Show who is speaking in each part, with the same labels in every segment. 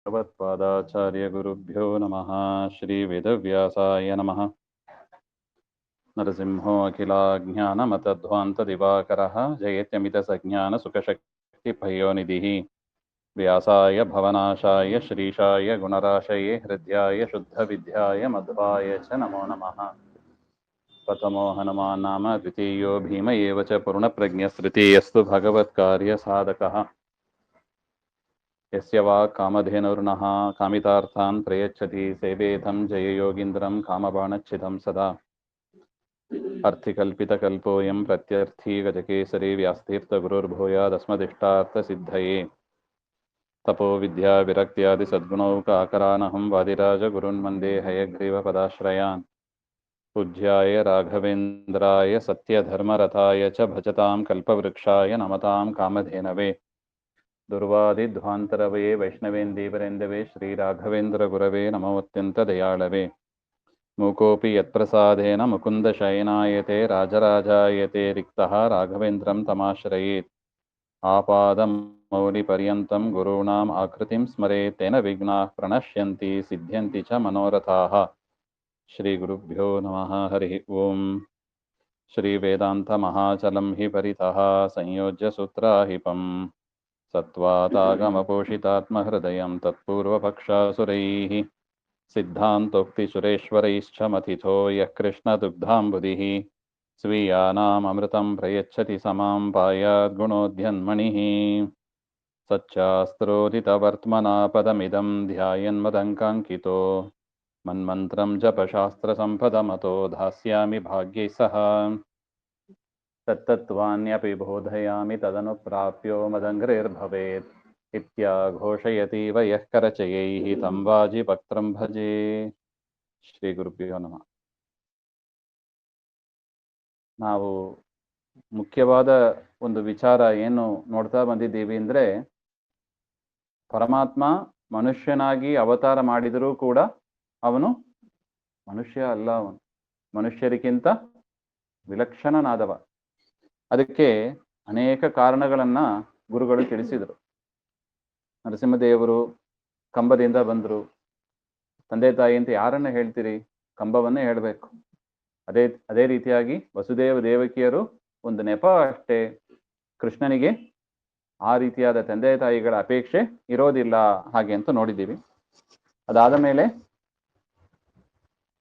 Speaker 1: भगवत्पादाचार्यगुरुभ्यो नमः। श्रीवेदव्यासाय नमः। नरसिंहो अखिलाज्ञानमतध्वान्तदिवाकरः जयत्यमितसज्ञानसुखशक्तिपयोनिधिः व्यासाय भवनाशाय श्रीशाय गुणराशये हृद्याय शुद्धविद्याय मध्वाय च नमो नमः। प्रथमो हनुमान् नाम द्वितीयो भीम एव च पूर्णप्रज्ञस्तृतीयस्तु भगवत्कार्यसाधकः। यस्य वा कामधेनुर्नः कामितार्थान् प्रयच्छति सेवेथं जययोगीन्द्रं कामबाणच्छिदं सदा। अर्थिकल्पितकल्पोऽयं प्रत्यर्थी गजकेसरी व्यासतीर्थगुरुर्भूयादस्मदिष्टार्थसिद्धये। तपो विद्या विरक्त्यादि सद्गुणौकाकरानहं वादिराजगुरुन् वन्दे हयग्रीवपदाश्रयान्। पूज्याय राघवेन्द्राय सत्यधर्मरथाय च भजतां कल्पवृक्षाय नमतां कामधेनवे। दुर्वादिध्वान्तरवे वैष्णवेन्दीवरेन्दवे श्रीराघवेन्द्रगुरवे नमोऽत्यन्तदयाळवे। मूकोऽपि यत्प्रसादेन मुकुन्दशयनायते राजराजायते रिक्तः राघवेन्द्रं तमाश्रयेत्। आपादमौलिपर्यन्तं गुरूणाम् आकृतिं स्मरेत् तेन विघ्नाः प्रणश्यन्ति सिद्ध्यन्ति च मनोरथाः। श्रीगुरुभ्यो नमः। हरिः ओम्। श्रीवेदान्तमहाचलं हि परितः संयोज्य सूत्राहिपम् सत्त्वादागमपोषितात्महृदयं तत्पूर्वपक्षासुरैः सिद्धान्तोक्तिसुरेश्वरैश्च मथितो यः कृष्णदुग्धाम्बुधिः स्वीयानाममृतं प्रयच्छति समां पायाद्गुणोद्यन्मणिः। सच्चास्त्रोदितवर्त्मना पदमिदं ध्यायन्मदङ्काङ्कितो मन्मन्त्रं जपशास्त्रसम्पदमतो धास्यामि भाग्यैः सह। तत्तत्त्वान्यपि बोधयामि तदनुप्राप्यो मदङ्घ्रिर्भवेत् इत्याघोषयतीव यः करचयैः तं वाजिभक्त्रं भजे। ಶ್ರೀಗುರುಭ್ಯೋ ನಮಃ. ನಾವು ಮುಖ್ಯವಾದ ಒಂದು ವಿಚಾರ ಏನು ನೋಡ್ತಾ ಬಂದಿದ್ದೀವಿ ಅಂದರೆ, ಪರಮಾತ್ಮ ಮನುಷ್ಯನಾಗಿ ಅವತಾರ ಮಾಡಿದರೂ ಕೂಡ ಅವನು ಮನುಷ್ಯ ಅಲ್ಲ, ಅವನು ಮನುಷ್ಯರಿಗಿಂತ ವಿಲಕ್ಷಣನಾದವ. ಅದಕ್ಕೆ ಅನೇಕ ಕಾರಣಗಳನ್ನ ಗುರುಗಳು ತಿಳಿಸಿದರು. ನರಸಿಂಹದೇವರು ಕಂಬದಿಂದ ಬಂದರು. ತಂದೆ ತಾಯಿ ಅಂತ ಯಾರನ್ನ ಹೇಳ್ತೀರಿ? ಕಂಬವನ್ನೇ ಹೇಳಬೇಕು. ಅದೇ ರೀತಿಯಾಗಿ ವಸುದೇವ ದೇವಕಿಯರು ಒಂದು ನೆಪ ಅಷ್ಟೇ. ಕೃಷ್ಣನಿಗೆ ಆ ರೀತಿಯಾದ ತಂದೆ ತಾಯಿಗಳ ಅಪೇಕ್ಷೆ ಇರೋದಿಲ್ಲ ಹಾಗೆ ಅಂತ ನೋಡಿದ್ದೀವಿ. ಅದಾದ ಮೇಲೆ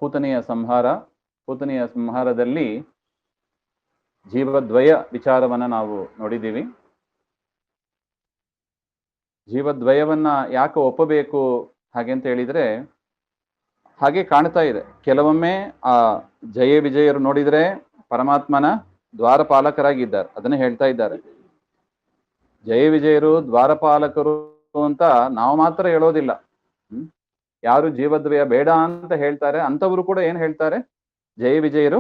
Speaker 1: ಪೂತನೆಯ ಸಂಹಾರದಲ್ಲಿ ಜೀವದ್ವಯ ವಿಚಾರವನ್ನ ನಾವು ನೋಡಿದ್ದೀವಿ. ಜೀವದ್ವಯವನ್ನ ಯಾಕೆ ಒಪ್ಪಬೇಕು ಹಾಗೆ ಅಂತ ಹೇಳಿದ್ರೆ, ಹಾಗೆ ಕಾಣ್ತಾ ಇದೆ. ಕೆಲವೊಮ್ಮೆ ಆ ಜಯ ವಿಜಯರು ನೋಡಿದ್ರೆ ಪರಮಾತ್ಮನ ದ್ವಾರಪಾಲಕರಾಗಿದ್ದಾರೆ, ಅದನ್ನೇ ಹೇಳ್ತಾ ಇದ್ದಾರೆ. ಜಯ ವಿಜಯರು ದ್ವಾರಪಾಲಕರು ಅಂತ ನಾವು ಮಾತ್ರ ಹೇಳೋದಿಲ್ಲ. ಯಾರು ಜೀವದ್ವಯ ಬೇಡ ಅಂತ ಹೇಳ್ತಾರೆ ಅಂತವರು ಕೂಡ ಏನ್ ಹೇಳ್ತಾರೆ? ಜಯ ವಿಜಯರು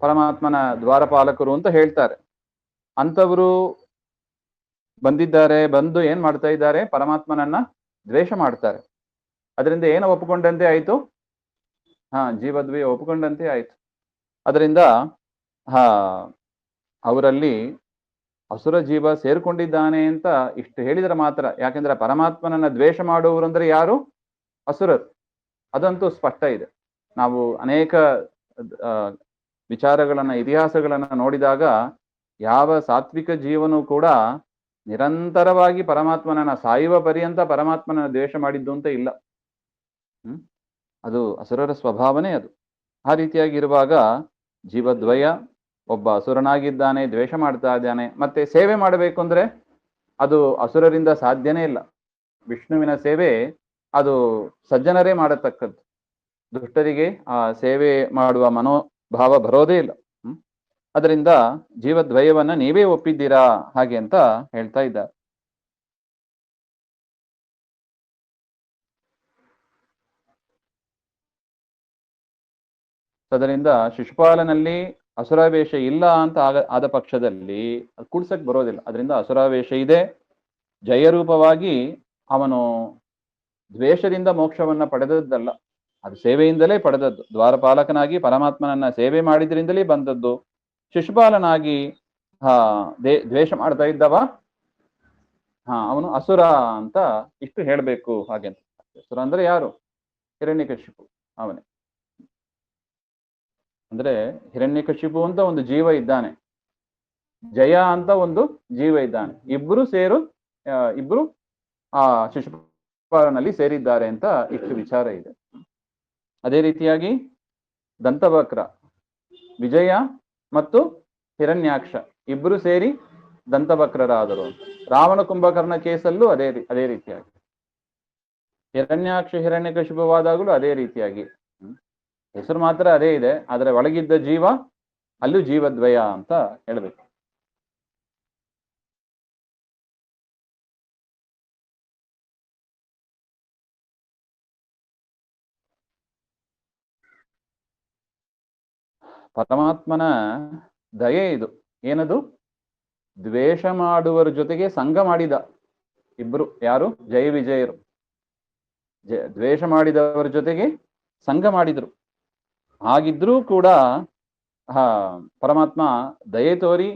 Speaker 1: ಪರಮಾತ್ಮನ ದ್ವಾರಪಾಲಕರು ಅಂತ ಹೇಳ್ತಾರೆ. ಅಂತವರು ಬಂದು ಏನ್ ಮಾಡ್ತಾ ಇದ್ದಾರೆ? ಪರಮಾತ್ಮನನ್ನ ದ್ವೇಷ ಮಾಡ್ತಾರೆ. ಅದರಿಂದ ಏನು ಒಪ್ಪಿಕೊಂಡಂತೆ ಆಯ್ತು? ಜೀವದ್ವಯ ಒಪ್ಪಿಕೊಂಡಂತೆ ಆಯ್ತು. ಅದರಿಂದ ಅವರಲ್ಲಿ ಅಸುರ ಜೀವ ಸೇರ್ಕೊಂಡಿದ್ದಾನೆ ಅಂತ ಇಷ್ಟು ಹೇಳಿದ್ರೆ ಮಾತ್ರ. ಯಾಕೆಂದ್ರೆ ಪರಮಾತ್ಮನನ್ನ ದ್ವೇಷ ಮಾಡುವವರು ಅಂದ್ರೆ ಯಾರು? ಅಸುರರು. ಅದಂತೂ ಸ್ಪಷ್ಟ ಇದೆ. ನಾವು ಅನೇಕ ವಿಚಾರಗಳನ್ನ, ಇತಿಹಾಸಗಳನ್ನ ನೋಡಿದಾಗ ಯಾವ ಸಾತ್ವಿಕ ಜೀವನೂ ಕೂಡ ನಿರಂತರವಾಗಿ ಪರಮಾತ್ಮನನ್ನ ಸಾಯುವ ಪರ್ಯಂತ ಪರಮಾತ್ಮನ ದ್ವೇಷ ಮಾಡಿದ್ದು ಅಂತ ಇಲ್ಲ. ಅದು ಅಸುರರ ಸ್ವಭಾವನೆ ಅದು. ಆ ರೀತಿಯಾಗಿ ಇರುವಾಗ ಜೀವದ್ವಯ ಒಬ್ಬ ಅಸುರನಾಗಿದ್ದಾನೆ, ದ್ವೇಷ ಮಾಡ್ತಾ ಇದ್ದಾನೆ. ಮತ್ತೆ ಸೇವೆ ಮಾಡಬೇಕು ಅಂದ್ರೆ ಅದು ಅಸುರರಿಂದ ಸಾಧ್ಯನೇ ಇಲ್ಲ. ವಿಷ್ಣುವಿನ ಸೇವೆ ಅದು ಸಜ್ಜನರೇ ಮಾಡತಕ್ಕದ್ದು. ದುಷ್ಟರಿಗೆ ಆ ಸೇವೆ ಮಾಡುವ ಮನೋಭಾವ ಬರೋದೇ ಇಲ್ಲ. ಅದರಿಂದ ಜೀವದ್ವಯವನ್ನ ನೀವೇ ಒಪ್ಪಿದ್ದೀರಾ ಹಾಗೆ ಅಂತ ಹೇಳ್ತಾ ಇದ್ದಾರೆ. ಅದರಿಂದ ಶಿಶುಪಾಲನಲ್ಲಿ ಅಸುರಾವೇಶ ಇಲ್ಲ ಅಂತ ಆದ ಪಕ್ಷದಲ್ಲಿ ಕೂಡ್ಸಕ್ ಬರೋದಿಲ್ಲ. ಅದರಿಂದ ಅಸುರಾವೇಶ ಇದೆ. ಜಯರೂಪವಾಗಿ ಅವನು ದ್ವೇಷದಿಂದ ಮೋಕ್ಷವನ್ನ ಪಡೆದದ್ದಲ್ಲ, ಅದು ಸೇವೆಯಿಂದಲೇ ಪಡೆದದ್ದು. ದ್ವಾರಪಾಲಕನಾಗಿ ಪರಮಾತ್ಮನನ್ನ ಸೇವೆ ಮಾಡಿದ್ರಿಂದಲೇ ಬಂದದ್ದು. ಶಿಶುಪಾಲನಾಗಿ ದ್ವೇಷ ಮಾಡ್ತಾ ಇದ್ದವ ಅವನು ಅಸುರ ಅಂತ ಇಷ್ಟು ಹೇಳಬೇಕು ಹಾಗೆ ಅಂತ. ಅಸುರ ಅಂದ್ರೆ ಯಾರು? ಹಿರಣ್ಯಕಶಿಪು ಅವನೇ. ಅಂದ್ರೆ ಹಿರಣ್ಯಕಶಿಪು ಅಂತ ಒಂದು ಜೀವ ಇದ್ದಾನೆ, ಜಯ ಅಂತ ಒಂದು ಜೀವ ಇದ್ದಾನೆ, ಇಬ್ರು ಆ ಶಿಶುಪಾಲನಲ್ಲಿ ಸೇರಿದ್ದಾರೆ ಅಂತ ಇಷ್ಟು ವಿಚಾರ ಇದೆ. ಅದೇ ರೀತಿಯಾಗಿ ದಂತವಕ್ರ, ವಿಜಯ ಮತ್ತು ಹಿರಣ್ಯಾಕ್ಷ ಇಬ್ರು ಸೇರಿ ದಂತವಕ್ರರಾದರು. ರಾವಣ ಕುಂಭಕರ್ಣ ಕೇಸಲ್ಲೂ ಅದೇ ರೀತಿಯಾಗಿ, ಹಿರಣ್ಯಾಕ್ಷ ಹಿರಣ್ಯಕಶಿಪವಾದಾಗಲೂ ಅದೇ ರೀತಿಯಾಗಿ. ಹೆಸರು ಮಾತ್ರ ಅದೇ ಇದೆ, ಆದರೆ ಒಳಗಿದ್ದ ಜೀವ ಅಲ್ಲೂ ಜೀವದ್ವಯ ಅಂತ ಹೇಳ್ಬೇಕು. ಪರಮಾತ್ಮನ ದಯೆ ಇದು. ಏನದು? ದ್ವೇಷ ಮಾಡುವರ ಜೊತೆಗೆ ಸಂಘ ಮಾಡಿದ ಇಬ್ರು, ಯಾರು? ಜಯ ವಿಜಯರು. ದ್ವೇಷ ಮಾಡಿದವರ ಜೊತೆಗೆ ಸಂಘ ಮಾಡಿದ್ರು. ಹಾಗಿದ್ರೂ ಕೂಡ ಪರಮಾತ್ಮ ದಯೆ ತೋರಿ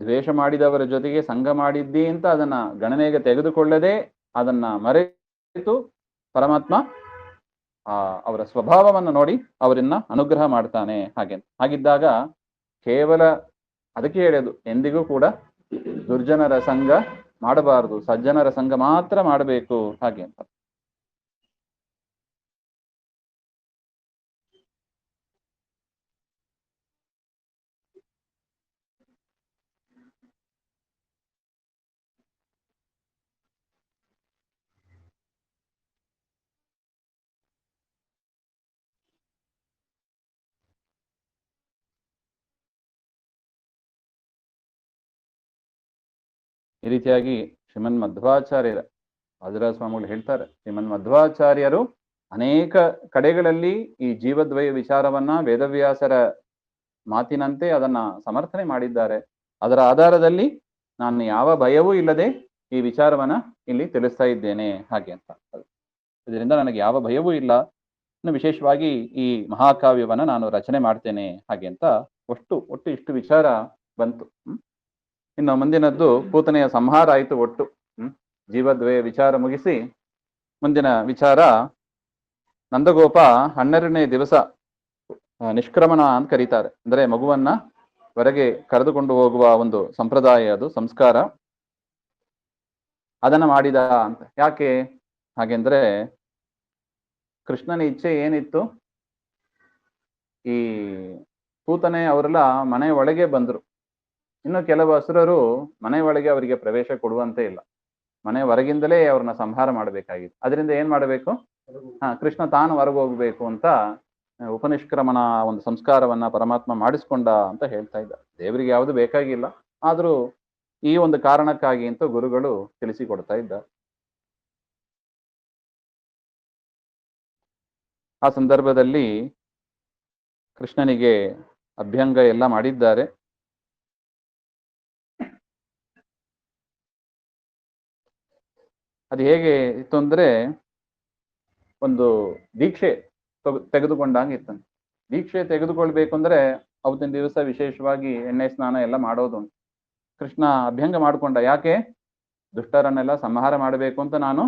Speaker 1: ದ್ವೇಷ ಮಾಡಿದವರ ಜೊತೆಗೆ ಸಂಘ ಮಾಡಿದ್ದಿ ಅಂತ ಅದನ್ನ ಗಣನೆಗೆ ತೆಗೆದುಕೊಳ್ಳದೆ ಅದನ್ನ ಮರೆತು ಪರಮಾತ್ಮ ಅವರ ಸ್ವಭಾವವನ್ನು ನೋಡಿ ಅವರನ್ನ ಅನುಗ್ರಹ ಮಾಡ್ತಾನೆ. ಹಾಗಿದ್ದಾಗ ಕೇವಲ ಅದಕ್ಕೆ ಹೇಳೋದು, ಎಂದಿಗೂ ಕೂಡ ದುರ್ಜನರ ಸಂಘ ಮಾಡಬಾರದು, ಸಜ್ಜನರ ಸಂಘ ಮಾತ್ರ ಮಾಡಬೇಕು ಹಾಗೆ ಅಂತ. ಈ ರೀತಿಯಾಗಿ ಶ್ರೀಮನ್ ಮಧ್ವಾಚಾರ್ಯರ ವಾದಿರಾಜ ಸ್ವಾಮಿಗಳು ಹೇಳ್ತಾರೆ, ಶ್ರೀಮನ್ ಮಧ್ವಾಚಾರ್ಯರು ಅನೇಕ ಕಡೆಗಳಲ್ಲಿ ಈ ಜೀವದ್ವಯ ವಿಚಾರವನ್ನ ವೇದವ್ಯಾಸರ ಮಾತಿನಂತೆ ಅದನ್ನ ಸಮರ್ಥನೆ ಮಾಡಿದ್ದಾರೆ. ಅದರ ಆಧಾರದಲ್ಲಿ ನಾನು ಯಾವ ಭಯವೂ ಇಲ್ಲದೆ ಈ ವಿಚಾರವನ್ನ ಇಲ್ಲಿ ತಿಳಿಸ್ತಾ ಇದ್ದೇನೆ ಹಾಗೆ ಅಂತ. ಇದರಿಂದ ನನಗೆ ಯಾವ ಭಯವೂ ಇಲ್ಲ, ಇನ್ನು ವಿಶೇಷವಾಗಿ ಈ ಮಹಾಕಾವ್ಯವನ್ನ ನಾನು ರಚನೆ ಮಾಡ್ತೇನೆ ಹಾಗೆ ಅಂತ ಒಟ್ಟು ಇಷ್ಟು ವಿಚಾರ ಬಂತು. ಇನ್ನು ಮುಂದಿನದ್ದು ಪೂತನೆಯ ಸಂಹಾರ ಆಯಿತು. ಒಟ್ಟು ಜೀವದ್ವಯ ವಿಚಾರ ಮುಗಿಸಿ ಮುಂದಿನ ವಿಚಾರ ನಂದಗೋಪ 12ನೇ ದಿವಸ ನಿಷ್ಕ್ರಮಣ ಅಂತ ಕರೀತಾರೆ. ಅಂದ್ರೆ ಮಗುವನ್ನ ಹೊರಗೆ ಕರೆದುಕೊಂಡು ಹೋಗುವ ಒಂದು ಸಂಪ್ರದಾಯ, ಅದು ಸಂಸ್ಕಾರ. ಅದನ್ನ ಮಾಡಿದ ಅಂತ. ಯಾಕೆ ಹಾಗೆಂದ್ರೆ ಕೃಷ್ಣನ ಇಚ್ಛೆ ಏನಿತ್ತು, ಈ ಪೂತನೆ ಅವರೆಲ್ಲ ಮನೆ ಒಳಗೆ ಬಂದ್ರು. ಇನ್ನು ಕೆಲವು ಅಸುರರು ಮನೆ ಒಳಗೆ ಅವರಿಗೆ ಪ್ರವೇಶ ಕೊಡುವಂತೆ ಇಲ್ಲ, ಮನೆ ಹೊರಗಿಂದಲೇ ಅವ್ರನ್ನ ಸಂಹಾರ ಮಾಡಬೇಕಾಗಿತ್ತು. ಅದರಿಂದ ಏನ್ ಮಾಡಬೇಕು? ಕೃಷ್ಣ ತಾನು ಹೊರಗೆ ಹೋಗ್ಬೇಕು ಅಂತ ಉಪನಿಷ್ಕ್ರಮಣ ಒಂದು ಸಂಸ್ಕಾರವನ್ನ ಪರಮಾತ್ಮ ಮಾಡಿಸ್ಕೊಂಡ ಅಂತ ಹೇಳ್ತಾ ಇದ್ದ. ದೇವರಿಗೆ ಯಾವುದು ಬೇಕಾಗಿಲ್ಲ, ಆದ್ರೂ ಈ ಒಂದು ಕಾರಣಕ್ಕಾಗಿ ಅಂತ ಗುರುಗಳು ತಿಳಿಸಿಕೊಡ್ತಾ ಇದ್ದ. ಆ ಸಂದರ್ಭದಲ್ಲಿ ಕೃಷ್ಣನಿಗೆ ಅಭ್ಯಂಗ ಎಲ್ಲ ಮಾಡಿದ್ದಾರೆ. ಅದು ಹೇಗೆ ಇತ್ತು ಅಂದ್ರೆ, ಒಂದು ದೀಕ್ಷೆ ತೆಗೆದುಕೊಂಡಂಗಿತ್ತಂತೆ. ದೀಕ್ಷೆ ತೆಗೆದುಕೊಳ್ಬೇಕು ಅಂದ್ರೆ ಅವತ್ತಿನ ದಿವಸ ವಿಶೇಷವಾಗಿ ಎಣ್ಣೆ ಸ್ನಾನ ಎಲ್ಲ ಮಾಡೋದು. ಕೃಷ್ಣ ಅಭ್ಯಂಗ ಮಾಡ್ಕೊಂಡ. ಯಾಕೆ? ದುಷ್ಟರನ್ನೆಲ್ಲ ಸಂಹಾರ ಮಾಡಬೇಕು ಅಂತ ನಾನು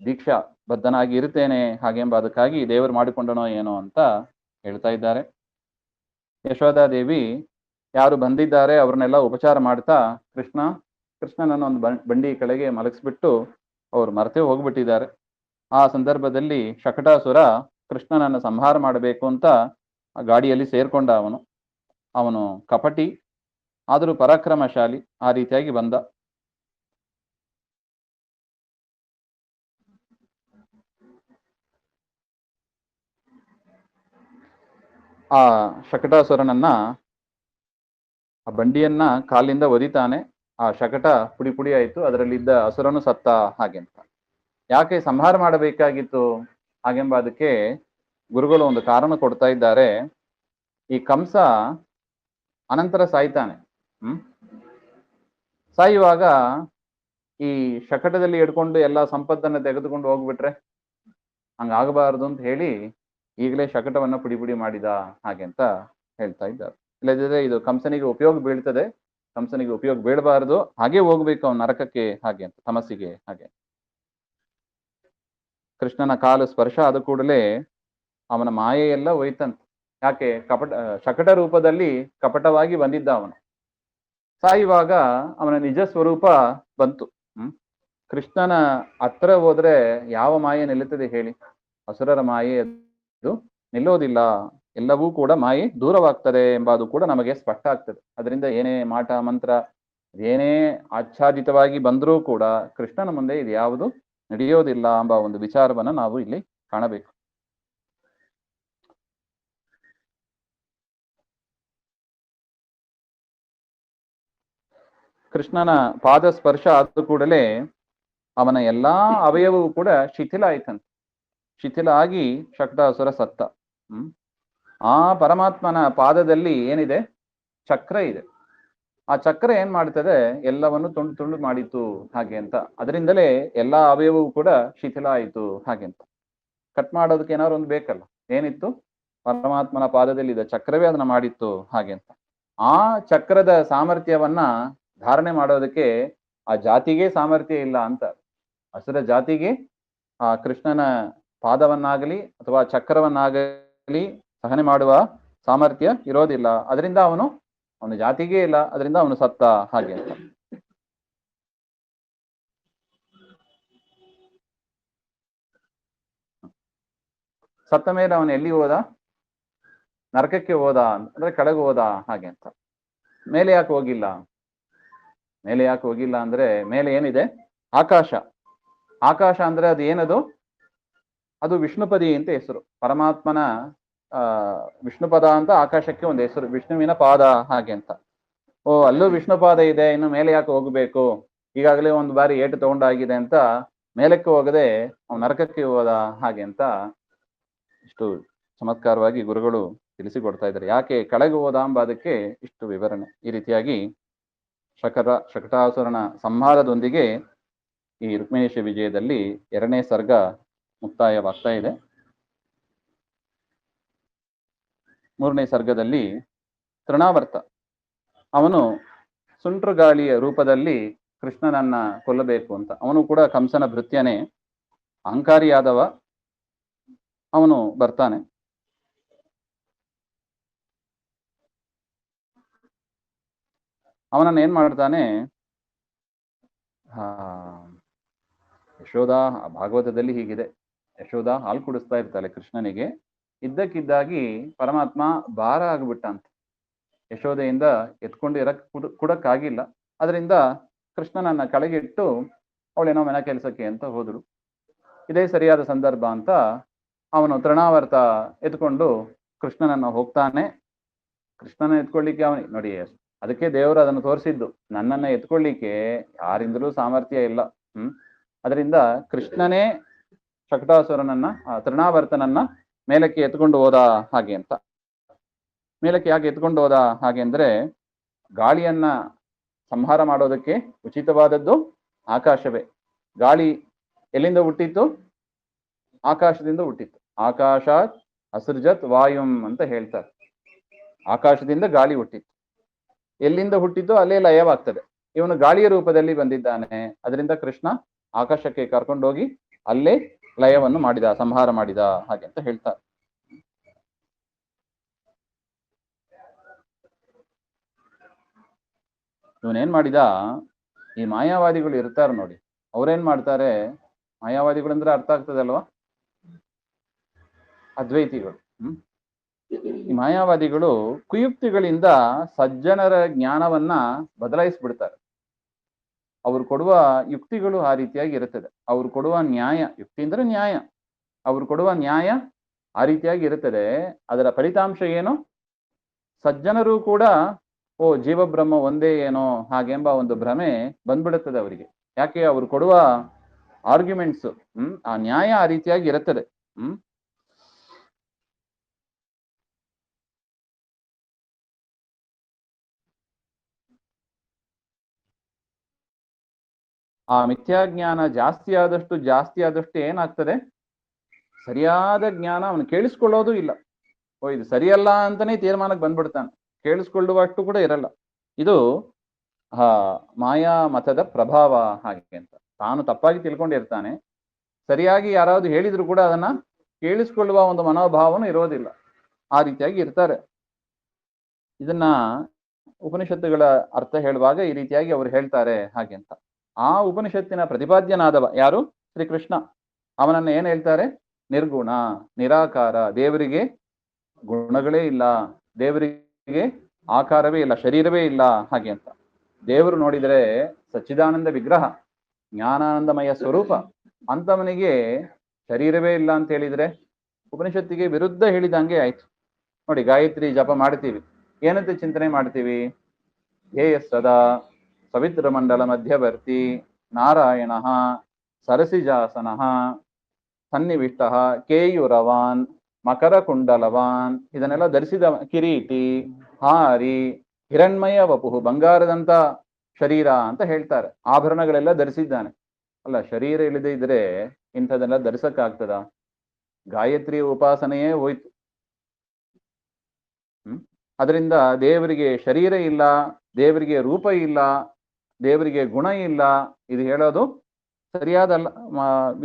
Speaker 1: ದೀಕ್ಷಾ ಬದ್ಧನಾಗಿ ಇರ್ತೇನೆ ಹಾಗೆಂಬ ಅದಕ್ಕಾಗಿ ದೇವರು ಮಾಡಿಕೊಂಡನೋ ಏನೋ ಅಂತ ಹೇಳ್ತಾ ಇದ್ದಾರೆ. ಯಶೋಧಾದೇವಿ ಯಾರು ಬಂದಿದ್ದಾರೆ ಅವ್ರನ್ನೆಲ್ಲ ಉಪಚಾರ ಮಾಡ್ತಾ ಕೃಷ್ಣನನ್ನ ಒಂದು ಬಂಡಿ ಕೆಳಗೆ ಮಲಗಿಸ್ಬಿಟ್ಟು ಅವ್ರು ಮರೆತೇ ಹೋಗ್ಬಿಟ್ಟಿದ್ದಾರೆ. ಆ ಸಂದರ್ಭದಲ್ಲಿ ಶಕಟಾಸುರ ಕೃಷ್ಣನನ್ನ ಸಂಹಾರ ಮಾಡಬೇಕು ಅಂತ ಆ ಗಾಡಿಯಲ್ಲಿ ಸೇರ್ಕೊಂಡ. ಅವನು ಕಪಟಿ ಆದರೂ ಪರಾಕ್ರಮಶಾಲಿ. ಆ ರೀತಿಯಾಗಿ ಬಂದ. ಆ ಶಕಟಾಸುರನನ್ನ ಆ ಬಂಡಿಯನ್ನ ಕಾಲಿಂದ ಒದಿತಾನೆ. ಆ ಶಕಟ ಪುಡಿ ಪುಡಿ ಆಯ್ತು, ಅದರಲ್ಲಿದ್ದ ಅಸುರನು ಸತ್ತ ಹಾಗೆಂತ. ಯಾಕೆ ಸಂಹಾರ ಮಾಡಬೇಕಾಗಿತ್ತು ಹಾಗೆಂಬ ಅದಕ್ಕೆ ಗುರುಗಳು ಒಂದು ಕಾರಣ ಕೊಡ್ತಾ ಇದ್ದಾರೆ. ಈ ಕಂಸ ಅನಂತರ ಸಾಯ್ತಾನೆ. ಸಾಯುವಾಗ ಈ ಶಕಟದಲ್ಲಿ ಹಿಡ್ಕೊಂಡು ಎಲ್ಲ ಸಂಪತ್ತನ್ನ ತೆಗೆದುಕೊಂಡು ಹೋಗ್ಬಿಟ್ರೆ ಹಂಗಾಗಬಾರದು ಅಂತ ಹೇಳಿ ಈಗಲೇ ಶಕಟವನ್ನ ಪುಡಿ ಪುಡಿ ಮಾಡಿದ ಹಾಗೆ ಅಂತ ಹೇಳ್ತಾ ಇದ್ದಾರೆ. ಇಲ್ಲದಿದ್ರೆ ಇದು ಕಂಸನಿಗೆ ಉಪಯೋಗ ಬೀಳ್ತದೆ, ಕಂಸನಿಗೆ ಉಪಯೋಗ ಬೀಳಬಾರದು, ಹಾಗೆ ಹೋಗ್ಬೇಕು ಅವನ ನರಕಕ್ಕೆ ಹಾಗೆ ಅಂತ, ತಮಸ್ಸಿಗೆ ಹಾಗೆ. ಕೃಷ್ಣನ ಕಾಲು ಸ್ಪರ್ಶ ಆದ ಕೂಡಲೇ ಅವನ ಮಾಯೆ ಎಲ್ಲ ಹೋಯ್ತಂತೆ. ಯಾಕೆ? ಶಕಟ ರೂಪದಲ್ಲಿ ಕಪಟವಾಗಿ ಬಂದಿದ್ದ ಅವನು. ಸಾಯುವಾಗ ಅವನ ನಿಜ ಸ್ವರೂಪ ಬಂತು. ಕೃಷ್ಣನ ಹತ್ರ ಹೋದ್ರೆ ಯಾವ ಮಾಯೆ ನಿಲ್ಲುತ್ತದೆ ಹೇಳಿ? ಅಸುರರ ಮಾಯೆ ಅದು ನಿಲ್ಲೋದಿಲ್ಲ. ಎಲ್ಲವೂ ಕೂಡ ಮಾಯೆ ದೂರವಾಗ್ತದೆ ಎಂಬುದು ಕೂಡ ನಮಗೆ ಸ್ಪಷ್ಟ ಆಗ್ತದೆ. ಅದರಿಂದ ಏನೇ ಮಾಟ ಮಂತ್ರ, ಏನೇ ಆಚ್ಛಾದಿತವಾಗಿ ಬಂದರೂ ಕೂಡ ಕೃಷ್ಣನ ಮುಂದೆ ಇದು ಯಾವುದು ನಡೆಯೋದಿಲ್ಲ ಎಂಬ ಒಂದು ವಿಚಾರವನ್ನ ನಾವು ಇಲ್ಲಿ ಕಾಣಬೇಕು. ಕೃಷ್ಣನ ಪಾದ ಸ್ಪರ್ಶ ಆದ ಕೂಡಲೇ ಅವನ ಎಲ್ಲಾ ಅವಯವೂ ಕೂಡ ಶಿಥಿಲ ಆಯ್ತಂತೆ. ಶಿಥಿಲ ಆಗಿ ಶಕಟಾಸುರ ಸತ್ತ. ಆ ಪರಮಾತ್ಮನ ಪಾದದಲ್ಲಿ ಏನಿದೆ? ಚಕ್ರ ಇದೆ. ಆ ಚಕ್ರ ಏನ್ ಮಾಡ್ತದೆ? ಎಲ್ಲವನ್ನು ತುಂಡು ತುಂಡು ಮಾಡಿತು ಹಾಗೆ ಅಂತ. ಅದರಿಂದಲೇ ಎಲ್ಲಾ ಅವಯವೂ ಕೂಡ ಶಿಥಿಲ ಆಯಿತು ಹಾಗೆ ಅಂತ. ಕಟ್ ಮಾಡೋದಕ್ಕೆ ಏನಾದ್ರು ಒಂದು ಬೇಕಲ್ಲ. ಏನಿತ್ತು? ಪರಮಾತ್ಮನ ಪಾದದಲ್ಲಿ ಇದೆ ಚಕ್ರವೇ ಅದನ್ನ ಮಾಡಿತ್ತು ಹಾಗೆ ಅಂತ. ಆ ಚಕ್ರದ ಸಾಮರ್ಥ್ಯವನ್ನ ಧಾರಣೆ ಮಾಡೋದಕ್ಕೆ ಆ ಜಾತಿಗೆ ಸಾಮರ್ಥ್ಯ ಇಲ್ಲ ಅಂತ. ಅಸುರ ಜಾತಿಗೆ ಆ ಕೃಷ್ಣನ ಪಾದವನ್ನಾಗಲಿ ಅಥವಾ ಚಕ್ರವನ್ನಾಗಲಿ ಸಹನೆ ಮಾಡುವ ಸಾಮರ್ಥ್ಯ ಇರೋದಿಲ್ಲ. ಅದರಿಂದ ಅವನ ಜಾತಿಗೆ ಇಲ್ಲ. ಅದರಿಂದ ಅವನು ಸತ್ತ ಹಾಗೆ ಅಂತ. ಸತ್ತ ಮೇಲೆ ಅವನು ಎಲ್ಲಿ ಹೋದ? ನರಕಕ್ಕೆ ಹೋದ, ಅಂದ್ರೆ ಕೆಳಗೆ ಹೋದ ಹಾಗೆ ಅಂತ. ಮೇಲೆ ಯಾಕೆ ಹೋಗಿಲ್ಲ? ಮೇಲೆ ಯಾಕೆ ಹೋಗಿಲ್ಲ ಅಂದ್ರೆ, ಮೇಲೆ ಏನಿದೆ? ಆಕಾಶ. ಆಕಾಶ ಅಂದ್ರೆ ಅದು ಏನದು? ಅದು ವಿಷ್ಣುಪದಿ ಅಂತ ಹೆಸರು. ಪರಮಾತ್ಮನ ವಿಷ್ಣುಪದ ಅಂತ ಆಕಾಶಕ್ಕೆ ಒಂದು ಹೆಸರು, ವಿಷ್ಣುವಿನ ಪಾದ ಹಾಗೆ ಅಂತ. ಓ, ಅಲ್ಲೂ ವಿಷ್ಣುಪಾದ ಇದೆ, ಇನ್ನು ಮೇಲೆ ಯಾಕೆ ಹೋಗ್ಬೇಕು? ಈಗಾಗಲೇ ಒಂದು ಬಾರಿ ಏಟು ತಗೊಂಡಾಗಿದೆ ಅಂತ ಮೇಲಕ್ಕೆ ಹೋಗದೆ ಅವನು ನರಕಕ್ಕೆ ಹೋದ ಹಾಗೆ ಅಂತ ಇಷ್ಟು ಚಮತ್ಕಾರವಾಗಿ ಗುರುಗಳು ತಿಳಿಸಿಕೊಡ್ತಾ ಇದ್ದಾರೆ. ಯಾಕೆ ಕೆಳಗೆ ಹೋದ ಎಂಬುದಕ್ಕೆ ಇಷ್ಟು ವಿವರಣೆ. ಈ ರೀತಿಯಾಗಿ ಶಕಟಾಸುರನ ಸಂಹಾರದೊಂದಿಗೆ ಈ ರುಕ್ಮಿಣೀಶ ವಿಜಯದಲ್ಲಿ 2ನೇ ಸರ್ಗ ಮುಕ್ತಾಯವಾಗ್ತಾ ಇದೆ. 3ನೇ ಸರ್ಗದಲ್ಲಿ ತೃಣಾವರ್ತ ಅವನು ಸುಂಟ್ರಗಾಳಿಯ ರೂಪದಲ್ಲಿ ಕೃಷ್ಣನನ್ನ ಕೊಲ್ಲಬೇಕು ಅಂತ. ಅವನು ಕೂಡ ಕಂಸನ ಭೃತ್ಯನೇ, ಅಹಂಕಾರಿಯಾದವ. ಅವನು ಬರ್ತಾನೆ. ಅವನನ್ನ ಏನ್ ಮಾಡ್ತಾನೆ? ಯಶೋಧ ಭಾಗವತದಲ್ಲಿ ಹೀಗಿದೆ. ಯಶೋಧ ಹಾಲು ಕುಡಿಸ್ತಾ ಇರ್ತಾಳೆ ಕೃಷ್ಣನಿಗೆ. ಇದ್ದಕ್ಕಿದ್ದಾಗಿ ಪರಮಾತ್ಮ ಭಾರ ಆಗ್ಬಿಟ್ಟಂತ. ಯಶೋಧೆಯಿಂದ ಎತ್ಕೊಂಡು ಕೊಡಕ್ಕಾಗಿಲ್ಲ. ಅದರಿಂದ ಕೃಷ್ಣನನ್ನ ಕೆಳಗಿಟ್ಟು ಅವಳೇನೋ ಮನೆ ಕೆಲಸಕ್ಕೆ ಅಂತ ಹೋದಳು. ಇದೇ ಸರಿಯಾದ ಸಂದರ್ಭ ಅಂತ ಅವನು ತೃಣಾವರ್ತ ಎತ್ಕೊಂಡು ಕೃಷ್ಣನನ್ನ ಹೋಗ್ತಾನೆ. ಕೃಷ್ಣನ ಎತ್ಕೊಳ್ಳಿಕ್ಕೆ ಅವನಿಗೆ ನೋಡಿ, ಅದಕ್ಕೆ ದೇವರು ಅದನ್ನು ತೋರಿಸಿದ್ದು. ನನ್ನನ್ನ ಎತ್ಕೊಳ್ಳಿಕ್ಕೆ ಯಾರಿಂದಲೂ ಸಾಮರ್ಥ್ಯ ಇಲ್ಲ. ಅದರಿಂದ ಕೃಷ್ಣನೇ ಶಕಟಾಸುರನನ್ನ, ತೃಣಾವರ್ತನನ್ನ ಮೇಲಕ್ಕೆ ಎತ್ಕೊಂಡು ಹೋದ ಹಾಗೆ ಅಂತ. ಮೇಲಕ್ಕೆ ಯಾಕೆ ಎತ್ಕೊಂಡು ಹೋದ ಹಾಗೆ ಅಂದ್ರೆ, ಗಾಳಿಯನ್ನ ಸಂಹಾರ ಮಾಡೋದಕ್ಕೆ ಉಚಿತವಾದದ್ದು ಆಕಾಶವೇ. ಗಾಳಿ ಎಲ್ಲಿಂದ ಹುಟ್ಟಿತ್ತು? ಆಕಾಶದಿಂದ ಹುಟ್ಟಿತ್ತು. ಆಕಾಶಾತ್ ಅಸೃಜತ್ ವಾಯುಂ ಅಂತ ಹೇಳ್ತಾರೆ. ಆಕಾಶದಿಂದ ಗಾಳಿ ಹುಟ್ಟಿತ್ತು. ಎಲ್ಲಿಂದ ಹುಟ್ಟಿದ್ದು ಅಲ್ಲೇ ಲಯವಾಗ್ತದೆ. ಇವನು ಗಾಳಿಯ ರೂಪದಲ್ಲಿ ಬಂದಿದ್ದಾನೆ. ಅದರಿಂದ ಕೃಷ್ಣ ಆಕಾಶಕ್ಕೆ ಕರ್ಕೊಂಡೋಗಿ ಅಲ್ಲೇ ಲಯವನ್ನು ಮಾಡಿದ, ಸಂಹಾರ ಮಾಡಿದ ಹಾಗೆ ಅಂತ ಹೇಳ್ತಾರೆ. ಇವನೇನ್ ಮಾಡಿದ? ಈ ಮಾಯಾವಾದಿಗಳು ಇರ್ತಾರೆ ನೋಡಿ, ಅವ್ರೇನ್ ಮಾಡ್ತಾರೆ? ಮಾಯಾವಾದಿಗಳು ಅಂದ್ರೆ ಅರ್ಥ ಆಗ್ತದಲ್ವಾ? ಅದ್ವೈತಿಗಳು. ಈ ಮಾಯಾವಾದಿಗಳು ಕುಯುಕ್ತಿಗಳಿಂದ ಸಜ್ಜನರ ಜ್ಞಾನವನ್ನ ಬದಲಾಯಿಸ್ಬಿಡ್ತಾರೆ. ಅವ್ರು ಕೊಡುವ ಯುಕ್ತಿಗಳು ಆ ರೀತಿಯಾಗಿ ಇರುತ್ತದೆ. ಅವ್ರು ಕೊಡುವ ನ್ಯಾಯ, ಯುಕ್ತಿ ಅಂದ್ರೆ ನ್ಯಾಯ, ಅವ್ರು ಕೊಡುವ ನ್ಯಾಯ ಆ ರೀತಿಯಾಗಿ ಇರುತ್ತದೆ. ಅದರ ಫಲಿತಾಂಶ ಏನು? ಸಜ್ಜನರು ಕೂಡ ಓ ಜೀವಬ್ರಹ್ಮ ಒಂದೇ ಏನೋ ಹಾಗೆಂಬ ಒಂದು ಭ್ರಮೆ ಬಂದ್ಬಿಡುತ್ತದೆ ಅವರಿಗೆ. ಯಾಕೆ? ಅವ್ರು ಕೊಡುವ ಆರ್ಗ್ಯುಮೆಂಟ್ಸ್, ಆ ನ್ಯಾಯ ಆ ರೀತಿಯಾಗಿ ಇರುತ್ತದೆ. ಆ ಮಿಥ್ಯಾಜ್ಞಾನ ಜಾಸ್ತಿ ಆದಷ್ಟು ಏನಾಗ್ತದೆ? ಸರಿಯಾದ ಜ್ಞಾನ ಅವನು ಕೇಳಿಸ್ಕೊಳ್ಳೋದು ಇಲ್ಲ. ಓ ಇದು ಸರಿಯಲ್ಲ ಅಂತಾನೆ ತೀರ್ಮಾನಕ್ಕೆ ಬಂದ್ಬಿಡ್ತಾನೆ. ಕೇಳಿಸ್ಕೊಳ್ಳುವಷ್ಟು ಕೂಡ ಇರಲ್ಲ. ಇದು ಮಾಯಾ ಮತದ ಪ್ರಭಾವ ಹಾಗೆ ಅಂತ. ತಾನು ತಪ್ಪಾಗಿ ತಿಳ್ಕೊಂಡಿರ್ತಾನೆ, ಸರಿಯಾಗಿ ಯಾರಾவது ಹೇಳಿದ್ರು ಕೂಡ ಅದನ್ನ ಕೇಳಿಸ್ಕೊಳ್ಳುವ ಒಂದು ಮನೋಭಾವನೂ ಇರೋದಿಲ್ಲ. ಆ ರೀತಿಯಾಗಿ ಇರ್ತಾರೆ. ಇದನ್ನ ಉಪನಿಷತ್ತುಗಳ ಅರ್ಥ ಹೇಳುವಾಗ ಈ ರೀತಿಯಾಗಿ ಅವರು ಹೇಳ್ತಾರೆ ಹಾಗೆ ಅಂತ. ಆ ಉಪನಿಷತ್ತಿನ ಪ್ರತಿಪಾದ್ಯನಾದವ ಯಾರು? ಶ್ರೀಕೃಷ್ಣ. ಅವನನ್ನ ಏನ್ ಹೇಳ್ತಾರೆ? ನಿರ್ಗುಣ, ನಿರಾಕಾರ, ದೇವರಿಗೆ ಗುಣಗಳೇ ಇಲ್ಲ, ದೇವರಿಗೆ ಆಕಾರವೇ ಇಲ್ಲ, ಶರೀರವೇ ಇಲ್ಲ ಹಾಗೆ ಅಂತ. ದೇವರು ನೋಡಿದರೆ ಸಚ್ಚಿದಾನಂದ ವಿಗ್ರಹ, ಜ್ಞಾನಾನಂದಮಯ ಸ್ವರೂಪ, ಅಂತವನಿಗೆ ಶರೀರವೇ ಇಲ್ಲ ಅಂತ ಹೇಳಿದ್ರೆ ಉಪನಿಷತ್ತಿಗೆ ವಿರುದ್ಧ ಹೇಳಿದಂಗೆ ಆಯ್ತು. ನೋಡಿ, ಗಾಯತ್ರಿ ಜಪ ಮಾಡ್ತೀವಿ, ಏನಂತ ಚಿಂತನೆ ಮಾಡ್ತೀವಿ? ಧ್ಯೇಯ ಸದಾ ಸವಿತ್ರ ಮಂಡಲ ಮಧ್ಯವರ್ತಿ ನಾರಾಯಣ ಸರಸಿಜಾಸನ ಸನ್ನಿವಿಷ್ಟ ಕೇಯೂರವಾನ್ ಮಕರ ಕುಂಡಲವಾನ್, ಇದನ್ನೆಲ್ಲ ಧರಿಸಿದ, ಕಿರೀಟಿ, ಹಾರಿ, ಹಿರಣ್ಮಯ ವಪುಹು, ಬಂಗಾರದಂತ ಶರೀರ ಅಂತ ಹೇಳ್ತಾರೆ. ಆಭರಣಗಳೆಲ್ಲ ಧರಿಸಿದ್ದಾನೆ. ಅಲ್ಲ, ಶರೀರ ಇಲ್ಲದೆ ಇದ್ರೆ ಇಂಥದೆಲ್ಲ ಧರಿಸಕ್ಕಾಗ್ತದ? ಗಾಯತ್ರಿ ಉಪಾಸನೆಯೇ ಹೋಯ್ತು. ಅದರಿಂದ ದೇವರಿಗೆ ಶರೀರ ಇಲ್ಲ, ದೇವರಿಗೆ ರೂಪ ಇಲ್ಲ, ದೇವರಿಗೆ ಗುಣ ಇಲ್ಲ, ಇದು ಹೇಳೋದು ಸರಿಯಾದ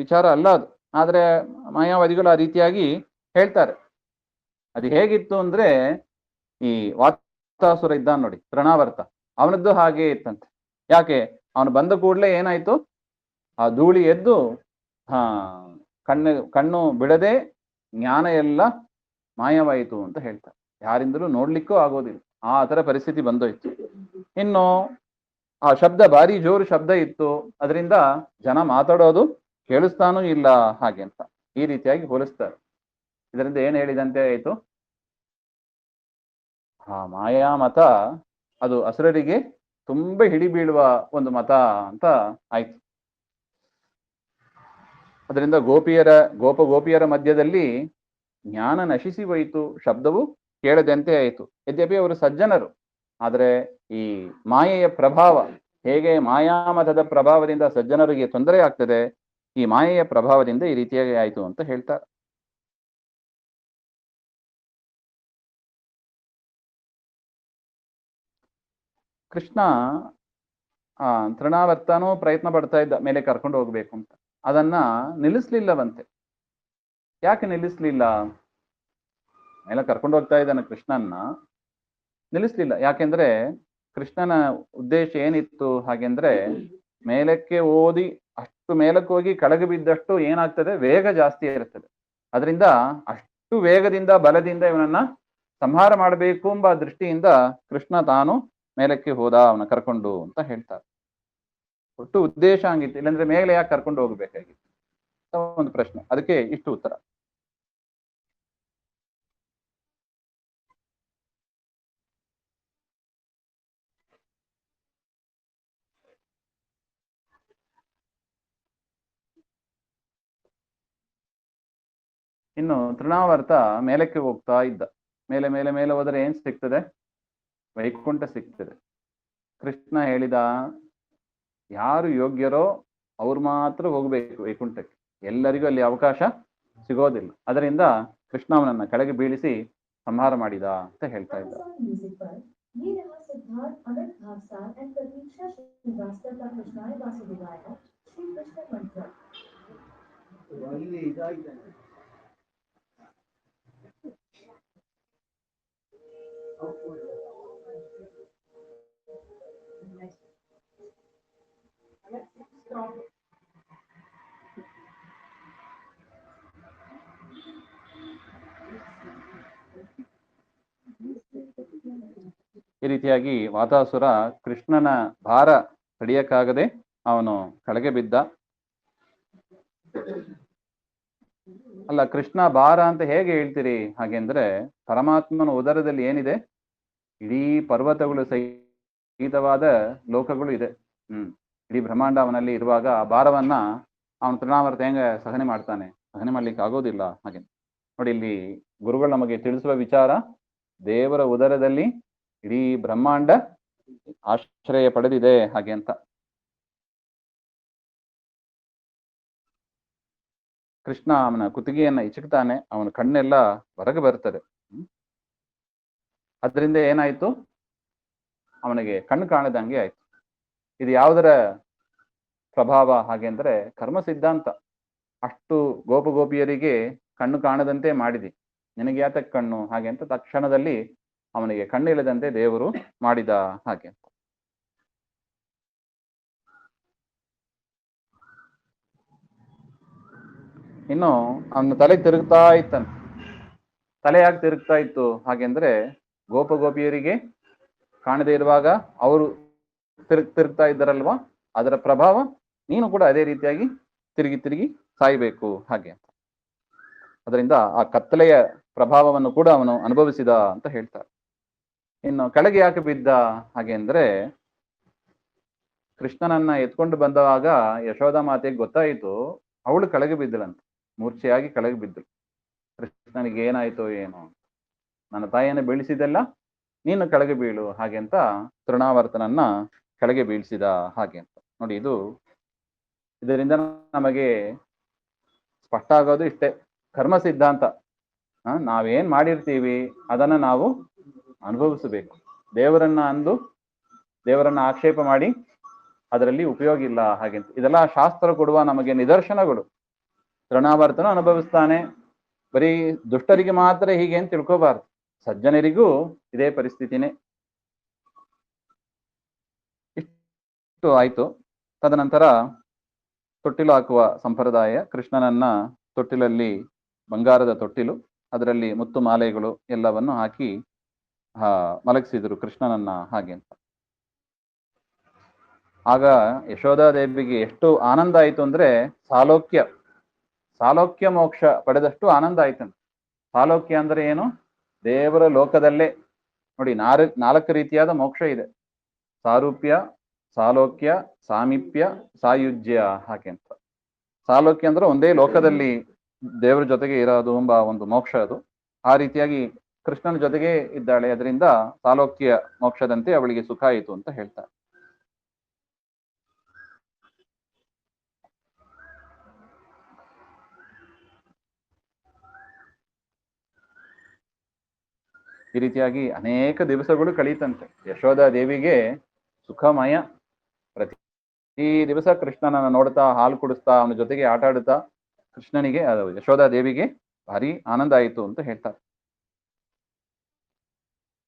Speaker 1: ವಿಚಾರ ಅಲ್ಲ ಅದು. ಆದ್ರೆ ಮಾಯಾವಾದಿಗಳು ಆ ರೀತಿಯಾಗಿ ಹೇಳ್ತಾರೆ. ಅದು ಹೇಗಿತ್ತು ಅಂದ್ರೆ, ಈ ವಾತಾಸುರ ಇದ್ದಾನ ನೋಡಿ, ತೃಣಾವರ್ತ, ಅವನದ್ದು ಹಾಗೆ ಇತ್ತಂತೆ. ಯಾಕೆ? ಅವನು ಬಂದ ಕೂಡಲೇ ಏನಾಯ್ತು? ಆ ಧೂಳಿ ಎದ್ದು ಕಣ್ಣು ಬಿಡದೆ ಜ್ಞಾನ ಎಲ್ಲ ಮಾಯವಾಯಿತು ಅಂತ ಹೇಳ್ತಾರೆ. ಯಾರಿಂದಲೂ ನೋಡ್ಲಿಕ್ಕೂ ಆಗೋದಿಲ್ಲ, ಆ ತರ ಪರಿಸ್ಥಿತಿ ಬಂದೋಯ್ತು. ಇನ್ನು ಆ ಶಬ್ದ ಭಾರಿ ಜೋರು ಶಬ್ದ ಇತ್ತು, ಅದರಿಂದ ಜನ ಮಾತಾಡೋದು ಕೇಳಿಸ್ತಾನೂ ಇಲ್ಲ ಹಾಗೆ ಅಂತ ಈ ರೀತಿಯಾಗಿ ಹೋಲಿಸ್ತಾರೆ. ಇದರಿಂದ ಏನ್ ಹೇಳಿದಂತೆ ಆಯ್ತು? ಆ ಮಾಯಾ ಮತ ಅದು ಅಸುರರಿಗೆ ತುಂಬಾ ಹಿಡಿ ಬೀಳುವ ಒಂದು ಮತ ಅಂತ ಆಯ್ತು. ಅದರಿಂದ ಗೋಪಿಯರ ಮಧ್ಯದಲ್ಲಿ ಜ್ಞಾನ ನಶಿಸಿ ಹೋಯಿತು, ಶಬ್ದವು ಕೇಳದಂತೆ ಆಯಿತು. ಯದ್ಯಪಿ ಅವರು ಸಜ್ಜನರು, ಆದರೆ ಈ ಮಾಯೆಯ ಪ್ರಭಾವ, ಹೇಗೆ ಮಾಯಾಮತದ ಪ್ರಭಾವದಿಂದ ಸಜ್ಜನರಿಗೆ ತೊಂದರೆ ಆಗ್ತದೆ, ಈ ಮಾಯೆಯ ಪ್ರಭಾವದಿಂದ ಈ ರೀತಿಯಾಗಿ ಆಯಿತು ಅಂತ ಹೇಳ್ತಾರೆ. ಕೃಷ್ಣ ತೃಣಾವರ್ತನೂ ಪ್ರಯತ್ನ ಪಡ್ತಾ ಇದ್ದ ಮೇಲೆ ಕರ್ಕೊಂಡು ಹೋಗ್ಬೇಕು ಅಂತ, ಅದನ್ನ ನಿಲ್ಲಿಸ್ಲಿಲ್ಲವಂತೆ. ಯಾಕೆ ನಿಲ್ಲಿಸ್ಲಿಲ್ಲ? ಮೇಲೆ ಕರ್ಕೊಂಡು ಹೋಗ್ತಾ ಇದ್ದಾನೆ ಕೃಷ್ಣನ್ನ, ನಿಲ್ಲಿಸ್ಲಿಲ್ಲ. ಯಾಕೆಂದ್ರೆ ಕೃಷ್ಣನ ಉದ್ದೇಶ ಏನಿತ್ತು ಹಾಗೆಂದ್ರೆ, ಮೇಲಕ್ಕೆ ಓದಿ ಅಷ್ಟು ಮೇಲಕ್ಕೆ ಹೋಗಿ ಕೆಳಗೆ ಬಿದ್ದಷ್ಟು ಏನಾಗ್ತದೆ? ವೇಗ ಜಾಸ್ತಿ ಇರ್ತದೆ. ಅದರಿಂದ ಅಷ್ಟು ವೇಗದಿಂದ ಬಲದಿಂದ ಇವನನ್ನ ಸಂಹಾರ ಮಾಡಬೇಕು ಎಂಬ ದೃಷ್ಟಿಯಿಂದ ಕೃಷ್ಣ ತಾನು ಮೇಲಕ್ಕೆ ಹೋದ ಅವನ ಕರ್ಕೊಂಡು ಅಂತ ಹೇಳ್ತಾರೆ. ಒಟ್ಟು ಉದ್ದೇಶ ಹಂಗಿತ್ತು. ಇಲ್ಲಾಂದ್ರೆ ಮೇಲೆ ಯಾಕೆ ಕರ್ಕೊಂಡು ಹೋಗ್ಬೇಕಾಗಿತ್ತು ಒಂದು ಪ್ರಶ್ನೆ. ಅದಕ್ಕೆ ಇಷ್ಟು ಉತ್ತರ. ಇನ್ನು ತೃಣಾವರ್ತ ಮೇಲಕ್ಕೆ ಹೋಗ್ತಾ ಇದ್ದ. ಮೇಲೆ ಮೇಲೆ ಮೇಲೆ ಹೋದರೆ ಏನ್ ಸಿಗ್ತದೆ? ವೈಕುಂಠ ಸಿಗ್ತದೆ. ಕೃಷ್ಣ ಹೇಳಿದ, ಯಾರು ಯೋಗ್ಯರೋ ಅವ್ರು ಮಾತ್ರ ಹೋಗ್ಬೇಕು ವೈಕುಂಠಕ್ಕೆ, ಎಲ್ಲರಿಗೂ ಅಲ್ಲಿ ಅವಕಾಶ ಸಿಗೋದಿಲ್ಲ. ಅದರಿಂದ ಕೃಷ್ಣ ಅವನನ್ನ ಕೆಳಗೆ ಬೀಳಿಸಿ ಸಂಹಾರ ಮಾಡಿದ ಅಂತ ಹೇಳ್ತಾ ಇದ್ದ. ಈ ರೀತಿಯಾಗಿ ವಾತಾಸುರ ಕೃಷ್ಣನ ಭಾರ ತಡೆಯಕ್ಕಾಗದೆ ಅವನು ಕೆಳಗೆ ಬಿದ್ದ. ಅಲ್ಲ, ಕೃಷ್ಣ ಭಾರ ಅಂತ ಹೇಗೆ ಹೇಳ್ತೀರಿ ಹಾಗೆಂದ್ರೆ, ಪರಮಾತ್ಮನ ಉದರದಲ್ಲಿ ಏನಿದೆ? ಇಡೀ ಪರ್ವತಗಳು ಸಹಿತವಾದ ಲೋಕಗಳು ಇದೆ. ಇಡೀ ಬ್ರಹ್ಮಾಂಡ ಅವನಲ್ಲಿ ಇರುವಾಗ ಆ ಭಾರವನ್ನ ಅವನು ತೃಣಾವರ್ತ ಹೆಂಗ ಸಹನೆ ಮಾಡ್ತಾನೆ? ಸಹನೆ ಮಾಡ್ಲಿಕ್ಕೆ ಆಗೋದಿಲ್ಲ. ಹಾಗೆ ನೋಡಿ, ಇಲ್ಲಿ ಗುರುಗಳು ನಮಗೆ ತಿಳಿಸುವ ವಿಚಾರ, ದೇವರ ಉದರದಲ್ಲಿ ಇಡೀ ಬ್ರಹ್ಮಾಂಡ ಆಶ್ರಯ ಪಡೆದಿದೆ ಹಾಗೆ ಅಂತ. ಕೃಷ್ಣ ಅವನ ಕುತ್ತಿಗೆಯನ್ನ ಇಚಕ್ತಾನೆ, ಅವನ ಕಣ್ಣೆಲ್ಲ ಹೊರಗೆ ಬರ್ತದೆ. ಅದರಿಂದ ಏನಾಯ್ತು? ಅವನಿಗೆ ಕಣ್ಣು ಕಾಣದಂಗೆ ಆಯ್ತು. ಇದು ಯಾವುದರ ಪ್ರಭಾವ ಹಾಗೆ ಅಂದ್ರೆ ಕರ್ಮ ಸಿದ್ಧಾಂತ. ಅಷ್ಟು ಗೋಪಿಯರಿಗೆ ಕಣ್ಣು ಕಾಣದಂತೆ ಮಾಡಿದಿ, ನಿನಗೆ ಯಾತಕ್ಕೆ ಕಣ್ಣು ಹಾಗೆ ಅಂತ ತಕ್ಷಣದಲ್ಲಿ ಅವನಿಗೆ ಕಣ್ಣಿಲ್ಲದಂತೆ ದೇವರು ಮಾಡಿದ ಹಾಗೆ ಅಂತ. ಇನ್ನು ಅವನ ತಲೆ ತಿರುಗ್ತಾ ಇತ್ತಂತೆ. ತಲೆ ಯಾಕೆ ತಿರುಗ್ತಾ ಇತ್ತು ಹಾಗೆಂದ್ರೆ ಗೋಪಿಯರಿಗೆ ಕಾಣದೇ ಇರುವಾಗ ಅವರು ತಿರುಗ್ತಾ ಇದ್ದಾರಲ್ವಾ, ಅದರ ಪ್ರಭಾವ ನೀನು ಕೂಡ ಅದೇ ರೀತಿಯಾಗಿ ತಿರುಗಿ ಸಾಯ್ಬೇಕು ಹಾಗೆ ಅಂತ. ಅದರಿಂದ ಆ ಕತ್ತಲೆಯ ಪ್ರಭಾವವನ್ನು ಕೂಡ ಅವನು ಅನುಭವಿಸಿದ ಅಂತ ಹೇಳ್ತಾರೆ. ಇನ್ನು ಕೆಳಗೆ ಯಾಕೆ ಬಿದ್ದ ಹಾಗೆ ಅಂದ್ರೆ ಕೃಷ್ಣನನ್ನ ಎತ್ಕೊಂಡು ಬಂದವಾಗ ಯಶೋಧ ಮಾತೆಗೆ ಗೊತ್ತಾಯಿತು, ಅವಳು ಕೆಳಗೆ ಬಿದ್ದಳಂತ, ಮೂರ್ಛೆಯಾಗಿ ಕೆಳಗೆ ಬಿದ್ದಳು. ಕೃಷ್ಣನಿಗೆ ಏನಾಯ್ತೋ ಏನೋ, ನನ್ನ ತಾಯಿಯನ್ನು ಬೀಳಿಸಿದೆಲ್ಲ ನೀನು ಕೆಳಗೆ ಬೀಳು ಹಾಗೆ ಅಂತ ತೃಣಾವರ್ತನನ್ನ ಕೆಳಗೆ ಬೀಳಿಸಿದ ಹಾಗೆ ಅಂತ. ನೋಡಿ, ಇದರಿಂದ ನಮಗೆ ಸ್ಪಷ್ಟ ಆಗೋದು ಇಷ್ಟೇ, ಕರ್ಮ ಸಿದ್ಧಾಂತ. ನಾವೇನ್ ಮಾಡಿರ್ತೀವಿ ಅದನ್ನ ನಾವು ಅನುಭವಿಸಬೇಕು. ದೇವರನ್ನ ಆಕ್ಷೇಪ ಮಾಡಿ ಅದರಲ್ಲಿ ಉಪಯೋಗ ಇಲ್ಲ ಹಾಗೆಂತ. ಇದೆಲ್ಲ ಶಾಸ್ತ್ರ ಕೊಡುವ ನಮಗೆ ನಿದರ್ಶನಗಳು. ತೃಣಾವರ್ತನ ಅನುಭವಿಸ್ತಾನೆ, ಬರೀ ದುಷ್ಟರಿಗೆ ಮಾತ್ರ ಹೀಗೆ ಅಂತ ತಿಳ್ಕೋಬಾರ್ದು, ಸಜ್ಜನರಿಗೂ ಇದೇ ಪರಿಸ್ಥಿತಿನೇ. ಇಷ್ಟು ಆಯ್ತು. ತದನಂತರ ತೊಟ್ಟಿಲು ಹಾಕುವ ಸಂಪ್ರದಾಯ. ಕೃಷ್ಣನನ್ನ ತೊಟ್ಟಿಲಲ್ಲಿ, ಬಂಗಾರದ ತೊಟ್ಟಿಲು, ಅದರಲ್ಲಿ ಮುತ್ತು ಮಾಲೆಗಳು ಎಲ್ಲವನ್ನು ಹಾಕಿ ಮಲಗಿಸಿದ್ರು ಕೃಷ್ಣನನ್ನ ಹಾಗೆ ಅಂತ. ಆಗ ಯಶೋಧಾದೇವಿಗೆ ಎಷ್ಟು ಆನಂದ ಆಯ್ತು ಅಂದ್ರೆ ಸಾಲೋಕ್ಯ ಮೋಕ್ಷ ಪಡೆದಷ್ಟು ಆನಂದ ಆಯ್ತಂತೆ. ಸಾಲೋಕ್ಯ ಅಂದ್ರೆ ಏನು? ದೇವರ ಲೋಕದಲ್ಲೇ ನೋಡಿ, 4 ರೀತಿಯಾದ ಮೋಕ್ಷ ಇದೆ: ಸಾರೂಪ್ಯ, ಸಾಲೋಕ್ಯ, ಸಾಮೀಪ್ಯ, ಸಾಯುಜ್ಯ ಹಾಗೆ ಅಂತ. ಸಾಲೋಕ್ಯ ಅಂದ್ರೆ ಒಂದೇ ಲೋಕದಲ್ಲಿ ದೇವರ ಜೊತೆಗೆ ಇರೋದು ಎಂಬ ಒಂದು ಮೋಕ್ಷ ಅದು. ಆ ರೀತಿಯಾಗಿ ಕೃಷ್ಣನ ಜೊತೆಗೆ ಇದ್ದಾಳೆ, ಅದರಿಂದ ಸಾಲೋಕ್ಯ ಮೋಕ್ಷದಂತೆ ಅವಳಿಗೆ ಸುಖ ಆಯಿತು ಅಂತ ಹೇಳ್ತಾರೆ. ಈ ರೀತಿಯಾಗಿ ಅನೇಕ ದಿವಸಗಳು ಕಳೀತಂತೆ. ಯಶೋಧ ದೇವಿಗೆ ಸುಖಮಯ. ಪ್ರತಿ ದಿವಸ ಕೃಷ್ಣನನ್ನ ನೋಡ್ತಾ, ಹಾಲು ಕುಡಿಸ್ತಾ, ಅವನ ಜೊತೆಗೆ ಆಟ ಆಡುತ್ತಾ ಕೃಷ್ಣನಿಗೆ, ಯಶೋಧ ದೇವಿಗೆ ಭಾರಿ ಆನಂದ ಆಯಿತು ಅಂತ ಹೇಳ್ತಾರೆ.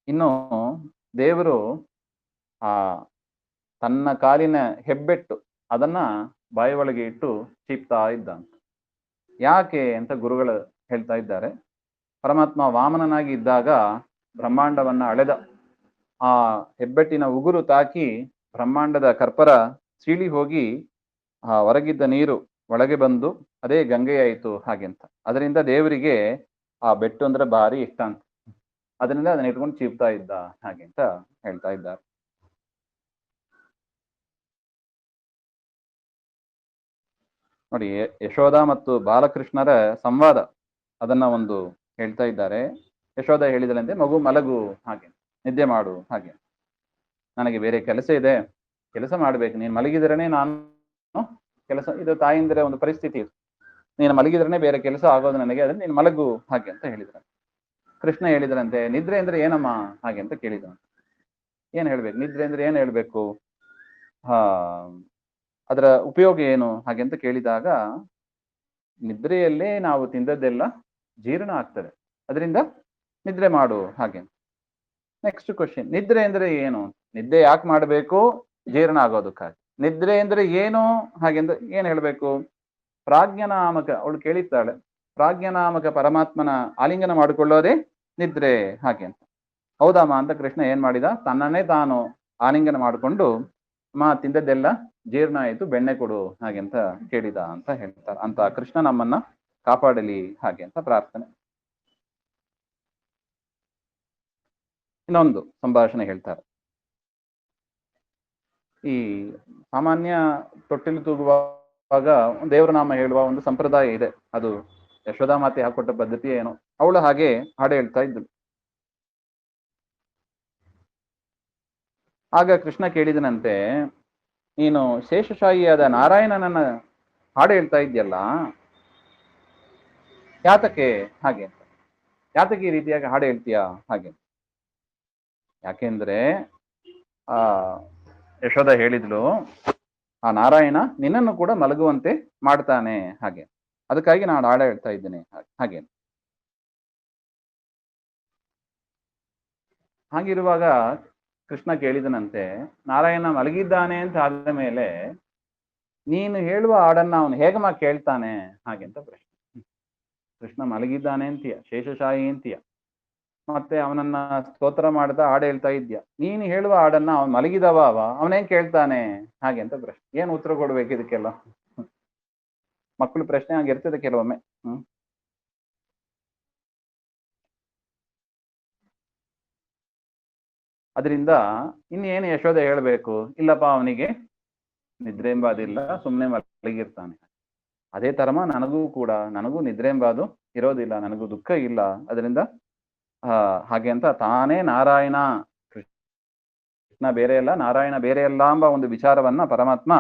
Speaker 1: ಇನ್ನು ದೇವರು ತನ್ನ ಕಾಲಿನ ಹೆಬ್ಬೆಟ್ಟು ಅದನ್ನ ಬಾಯಿ ಒಳಗೆ ಇಟ್ಟು ಚೀಪ್ತಾ ಇದ್ದ ಅಂತ. ಯಾಕೆ ಅಂತ ಗುರುಗಳು ಹೇಳ್ತಾ ಇದ್ದಾರೆ. ಪರಮಾತ್ಮ ವಾಮನನಾಗಿ ಇದ್ದಾಗ ಬ್ರಹ್ಮಾಂಡವನ್ನ ಅಳೆದ. ಆ ಹೆಬ್ಬೆಟ್ಟಿನ ಉಗುರು ತಾಕಿ ಬ್ರಹ್ಮಾಂಡದ ಕರ್ಪರ ಸೀಳಿ ಹೋಗಿ ಹೊರಗಿದ್ದ ನೀರು ಒಳಗೆ ಬಂದು ಅದೇ ಗಂಗೆಯಾಯಿತು ಹಾಗೆಂತ. ಅದರಿಂದ ದೇವರಿಗೆ ಆ ಬೆಟ್ಟು ಅಂದ್ರೆ ಭಾರಿ ಇಷ್ಟ ಅಂತ. ಅದರಿಂದ ಅದನ್ನ ಇಟ್ಕೊಂಡು ಚೀಪ್ತಾ ಇದ್ದ ಹಾಗೆ ಅಂತ ಹೇಳ್ತಾ ಇದ್ದಾರೆ. ನೋಡಿ, ಯಶೋಧ ಮತ್ತು ಬಾಲಕೃಷ್ಣರ ಸಂವಾದ ಅದನ್ನ ಒಂದು ಹೇಳ್ತಾ ಇದ್ದಾರೆ. ಯಶೋಧ ಹೇಳಿದಳಂತೆ, ಮಗು ಮಲಗು ಹಾಗೆ, ನಿದ್ದೆ ಮಾಡು ಹಾಗೆ, ನನಗೆ ಬೇರೆ ಕೆಲಸ ಇದೆ, ಕೆಲಸ ಮಾಡ್ಬೇಕು, ನೀನು ಮಲಗಿದ್ರನೇ ನಾನು ಕೆಲಸ. ಇದು ತಾಯಿಂದ್ರೆ ಒಂದು ಪರಿಸ್ಥಿತಿ ಇದು, ನೀನು ಮಲಗಿದ್ರನೇ ಬೇರೆ ಕೆಲಸ ಆಗೋದು ನನಗೆ, ಅದನ್ನ ನೀನು ಮಲಗು ಹಾಗೆ ಅಂತ ಹೇಳಿದ್ರ. ಕೃಷ್ಣ ಹೇಳಿದ್ರಂತೆ, ನಿದ್ರೆ ಅಂದ್ರೆ ಏನಮ್ಮ ಹಾಗೆ ಅಂತ ಕೇಳಿದ. ಏನ್ ಹೇಳ್ಬೇಕು, ನಿದ್ರೆ ಅಂದ್ರೆ ಏನ್ ಹೇಳ್ಬೇಕು, ಅದರ ಉಪಯೋಗ ಏನು ಹಾಗೆ ಅಂತ ಕೇಳಿದಾಗ, ನಿದ್ರೆಯಲ್ಲೇ ನಾವು ತಿಂದದ್ದೆಲ್ಲ ಜೀರ್ಣ ಆಗ್ತದೆ, ಅದರಿಂದ ನಿದ್ರೆ ಮಾಡು ಹಾಗೆ. ನೆಕ್ಸ್ಟ್ ಕ್ವಶನ್, ನಿದ್ರೆ ಅಂದ್ರೆ ಏನು, ನಿದ್ದೆ ಯಾಕೆ ಮಾಡಬೇಕು? ಜೀರ್ಣ ಆಗೋದಕ್ಕಾಗಿ. ನಿದ್ರೆ ಅಂದ್ರೆ ಏನು ಹಾಗೆಂದ್ರೆ ಏನ್ ಹೇಳ್ಬೇಕು? ಪ್ರಾಜ್ಞನಾಮಕ, ಅವಳು ಕೇಳಿದ್ದಾಳೆ, ಪ್ರಾಜ್ಞನಾಮಕ ಪರಮಾತ್ಮನ ಆಲಿಂಗನ ಮಾಡಿಕೊಳ್ಳೋದೇ ನಿದ್ರೆ ಹಾಗೆ ಅಂತ. ಹೌದಮ್ಮ ಅಂತ ಕೃಷ್ಣ ಏನ್ ಮಾಡಿದ, ತನ್ನನ್ನೇ ತಾನು ಆಲಿಂಗನ ಮಾಡಿಕೊಂಡು, ತಿಂದದ್ದೆಲ್ಲ ಜೀರ್ಣ ಆಯಿತು, ಬೆಣ್ಣೆ ಕೊಡು ಹಾಗೆ ಅಂತ ಕೇಳಿದ ಅಂತ ಹೇಳ್ತಾರೆ. ಅಂತ ಕೃಷ್ಣ ನಮ್ಮನ್ನ ಕಾಪಾಡಲಿ ಹಾಗೆ ಅಂತ ಪ್ರಾರ್ಥನೆ. ಇನ್ನೊಂದು ಸಂಭಾಷಣೆ ಹೇಳ್ತಾರೆ. ಈ ಸಾಮಾನ್ಯ ತೊಟ್ಟಿಲು ತೂಗುವಾಗ ದೇವರ ನಾಮ ಹೇಳುವ ಒಂದು ಸಂಪ್ರದಾಯ ಇದೆ, ಅದು ಯಶೋಧಾ ಮಾತೆ ಹಾಕೊಟ್ಟ ಪದ್ಧತಿ ಏನೋ. ಅವಳು ಹಾಗೆ ಹಾಡು ಹೇಳ್ತಾ ಇದ್ದಳು. ಆಗ ಕೃಷ್ಣ ಕೇಳಿದನಂತೆ, ನೀನು ಶೇಷಶಾಹಿಯಾದ ನಾರಾಯಣನನ್ನ ಹಾಡು ಹೇಳ್ತಾ ಇದ್ಯಲ್ಲ, ಯಾತಕ್ಕೆ ಹಾಗೆ ಅಂತ, ಯಾತಕ್ಕೆ ಈ ರೀತಿಯಾಗಿ ಹಾಡು ಹೇಳ್ತೀಯ ಹಾಗೆ? ಯಾಕೆಂದ್ರೆ ಯಶೋಧ ಹೇಳಿದ್ಲು, ಆ ನಾರಾಯಣ ನಿನ್ನನ್ನು ಕೂಡ ಮಲಗುವಂತೆ ಮಾಡ್ತಾನೆ ಹಾಗೆ, ಅದಕ್ಕಾಗಿ ನಾನು ಹಾಡ ಹೇಳ್ತಾ ಇದ್ದೇನೆ ಹಾಗೆ. ಹಾಗಿರುವಾಗ ಕೃಷ್ಣ ಕೇಳಿದನಂತೆ, ನಾರಾಯಣ ಮಲಗಿದ್ದಾನೆ ಅಂತ ಆದ ಮೇಲೆ ನೀನು ಹೇಳುವ ಹಾಡನ್ನ ಅವನು ಹೇಗಮ್ಮ ಕೇಳ್ತಾನೆ ಹಾಗೆ ಅಂತ ಪ್ರಶ್ನೆ. ಕೃಷ್ಣ ಮಲಗಿದ್ದಾನೆ ಅಂತೀಯ, ಶೇಷಶಾಹಿ ಅಂತೀಯ, ಮತ್ತೆ ಅವನನ್ನ ಸ್ತೋತ್ರ ಮಾಡ್ದ ಹಾಡು ಹೇಳ್ತಾ ಇದ್ಯಾ, ನೀನು ಹೇಳುವ ಹಾಡನ್ನ ಅವನ್ ಮಲಗಿದವ ಅವನೇನ್ ಕೇಳ್ತಾನೆ ಹಾಗೆ ಅಂತ ಪ್ರಶ್ನೆ. ಏನ್ ಉತ್ತರ ಕೊಡ್ಬೇಕು ಇದಕ್ಕೆಲ್ಲ? ಮಕ್ಕಳು ಪ್ರಶ್ನೆ ಆಗಿರ್ತದೆ ಕೆಲವೊಮ್ಮೆ. ಅದರಿಂದ ಇನ್ನೇನು ಯಶೋಧ ಹೇಳ್ಬೇಕು, ಇಲ್ಲಪ್ಪ ಅವನಿಗೆ ನಿದ್ರೆ ಎಂಬಾದಿಲ್ಲ, ಸುಮ್ಮನೆ ಮಲಗಿರ್ತಾನೆ. ಅದೇ ತರಮ ನನಗೂ ಕೂಡ, ನನಗೂ ನಿದ್ರೆ ಎಂಬಾದು ಇರೋದಿಲ್ಲ, ನನಗೂ ದುಃಖ ಇಲ್ಲ, ಅದರಿಂದ ಹಾಗೆ ಅಂತ ತಾನೇ ನಾರಾಯಣ, ಕೃಷ್ಣ ಬೇರೆ ಅಲ್ಲ ನಾರಾಯಣ ಬೇರೆ ಅಲ್ಲ ಎಂಬ ಒಂದು ವಿಚಾರವನ್ನ ಪರಮಾತ್ಮ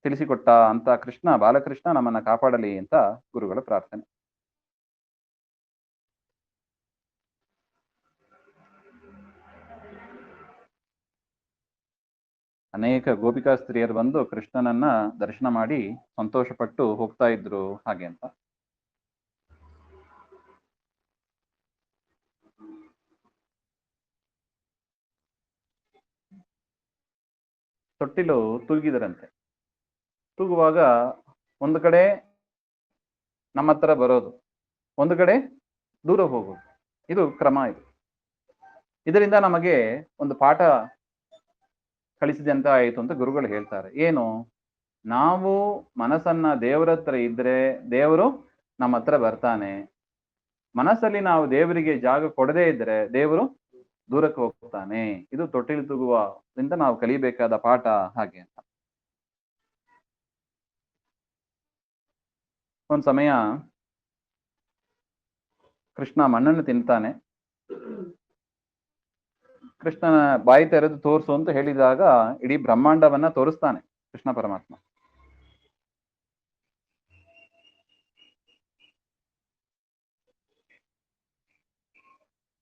Speaker 1: ತಿಳಿಸಿಕೊಟ್ಟ ಅಂತ ಕೃಷ್ಣ, ಬಾಲಕೃಷ್ಣ ನಮ್ಮನ್ನ ಕಾಪಾಡಲಿ ಅಂತ ಗುರುಗಳ ಪ್ರಾರ್ಥನೆ. ಅನೇಕ ಗೋಪಿಕಾ ಸ್ತ್ರೀಯರು ಬಂದು ಕೃಷ್ಣನನ್ನ ದರ್ಶನ ಮಾಡಿ ಸಂತೋಷಪಟ್ಟು ಹೋಗ್ತಾ ಇದ್ರು ಹಾಗೆ ಅಂತ. ತೊಟ್ಟಿಲು ತೂಗಿದರಂತೆ. ತೂಗುವಾಗ ಒಂದು ಕಡೆ ನಮ್ಮ ಹತ್ರ ಬರೋದು, ಒಂದು ಕಡೆ ದೂರ ಹೋಗೋದು, ಇದು ಕ್ರಮ. ಇದರಿಂದ ನಮಗೆ ಒಂದು ಪಾಠ ಕಳಿಸಿದೆ ಅಂತ ಆಯಿತು ಅಂತ ಗುರುಗಳು ಹೇಳ್ತಾರೆ. ಏನು? ನಾವು ಮನಸ್ಸನ್ನ ದೇವರ ಹತ್ರ ಇದ್ರೆ ದೇವರು ನಮ್ಮ ಹತ್ರ ಬರ್ತಾನೆ, ಮನಸ್ಸಲ್ಲಿ ನಾವು ದೇವರಿಗೆ ಜಾಗ ಕೊಡದೇ ಇದ್ರೆ ದೇವರು ದೂರಕ್ಕೆ ಹೋಗ್ತಾನೆ. ಇದು ತೊಟ್ಟಿಲು ತೂಗುವದಿಂದ ನಾವು ಕಲಿಬೇಕಾದ ಪಾಠ ಹಾಗೆ ಅಂತ. ಒಂದ್ ಸಮಯ ಕೃಷ್ಣ ಮಣ್ಣನ್ನು ತಿಂತಾನೆ. ಕೃಷ್ಣನ ಬಾಯಿ ತೆರೆದು ತೋರಿಸು ಅಂತ ಹೇಳಿದಾಗ ಇಡೀ ಬ್ರಹ್ಮಾಂಡವನ್ನ ತೋರಿಸ್ತಾನೆ ಕೃಷ್ಣ ಪರಮಾತ್ಮ.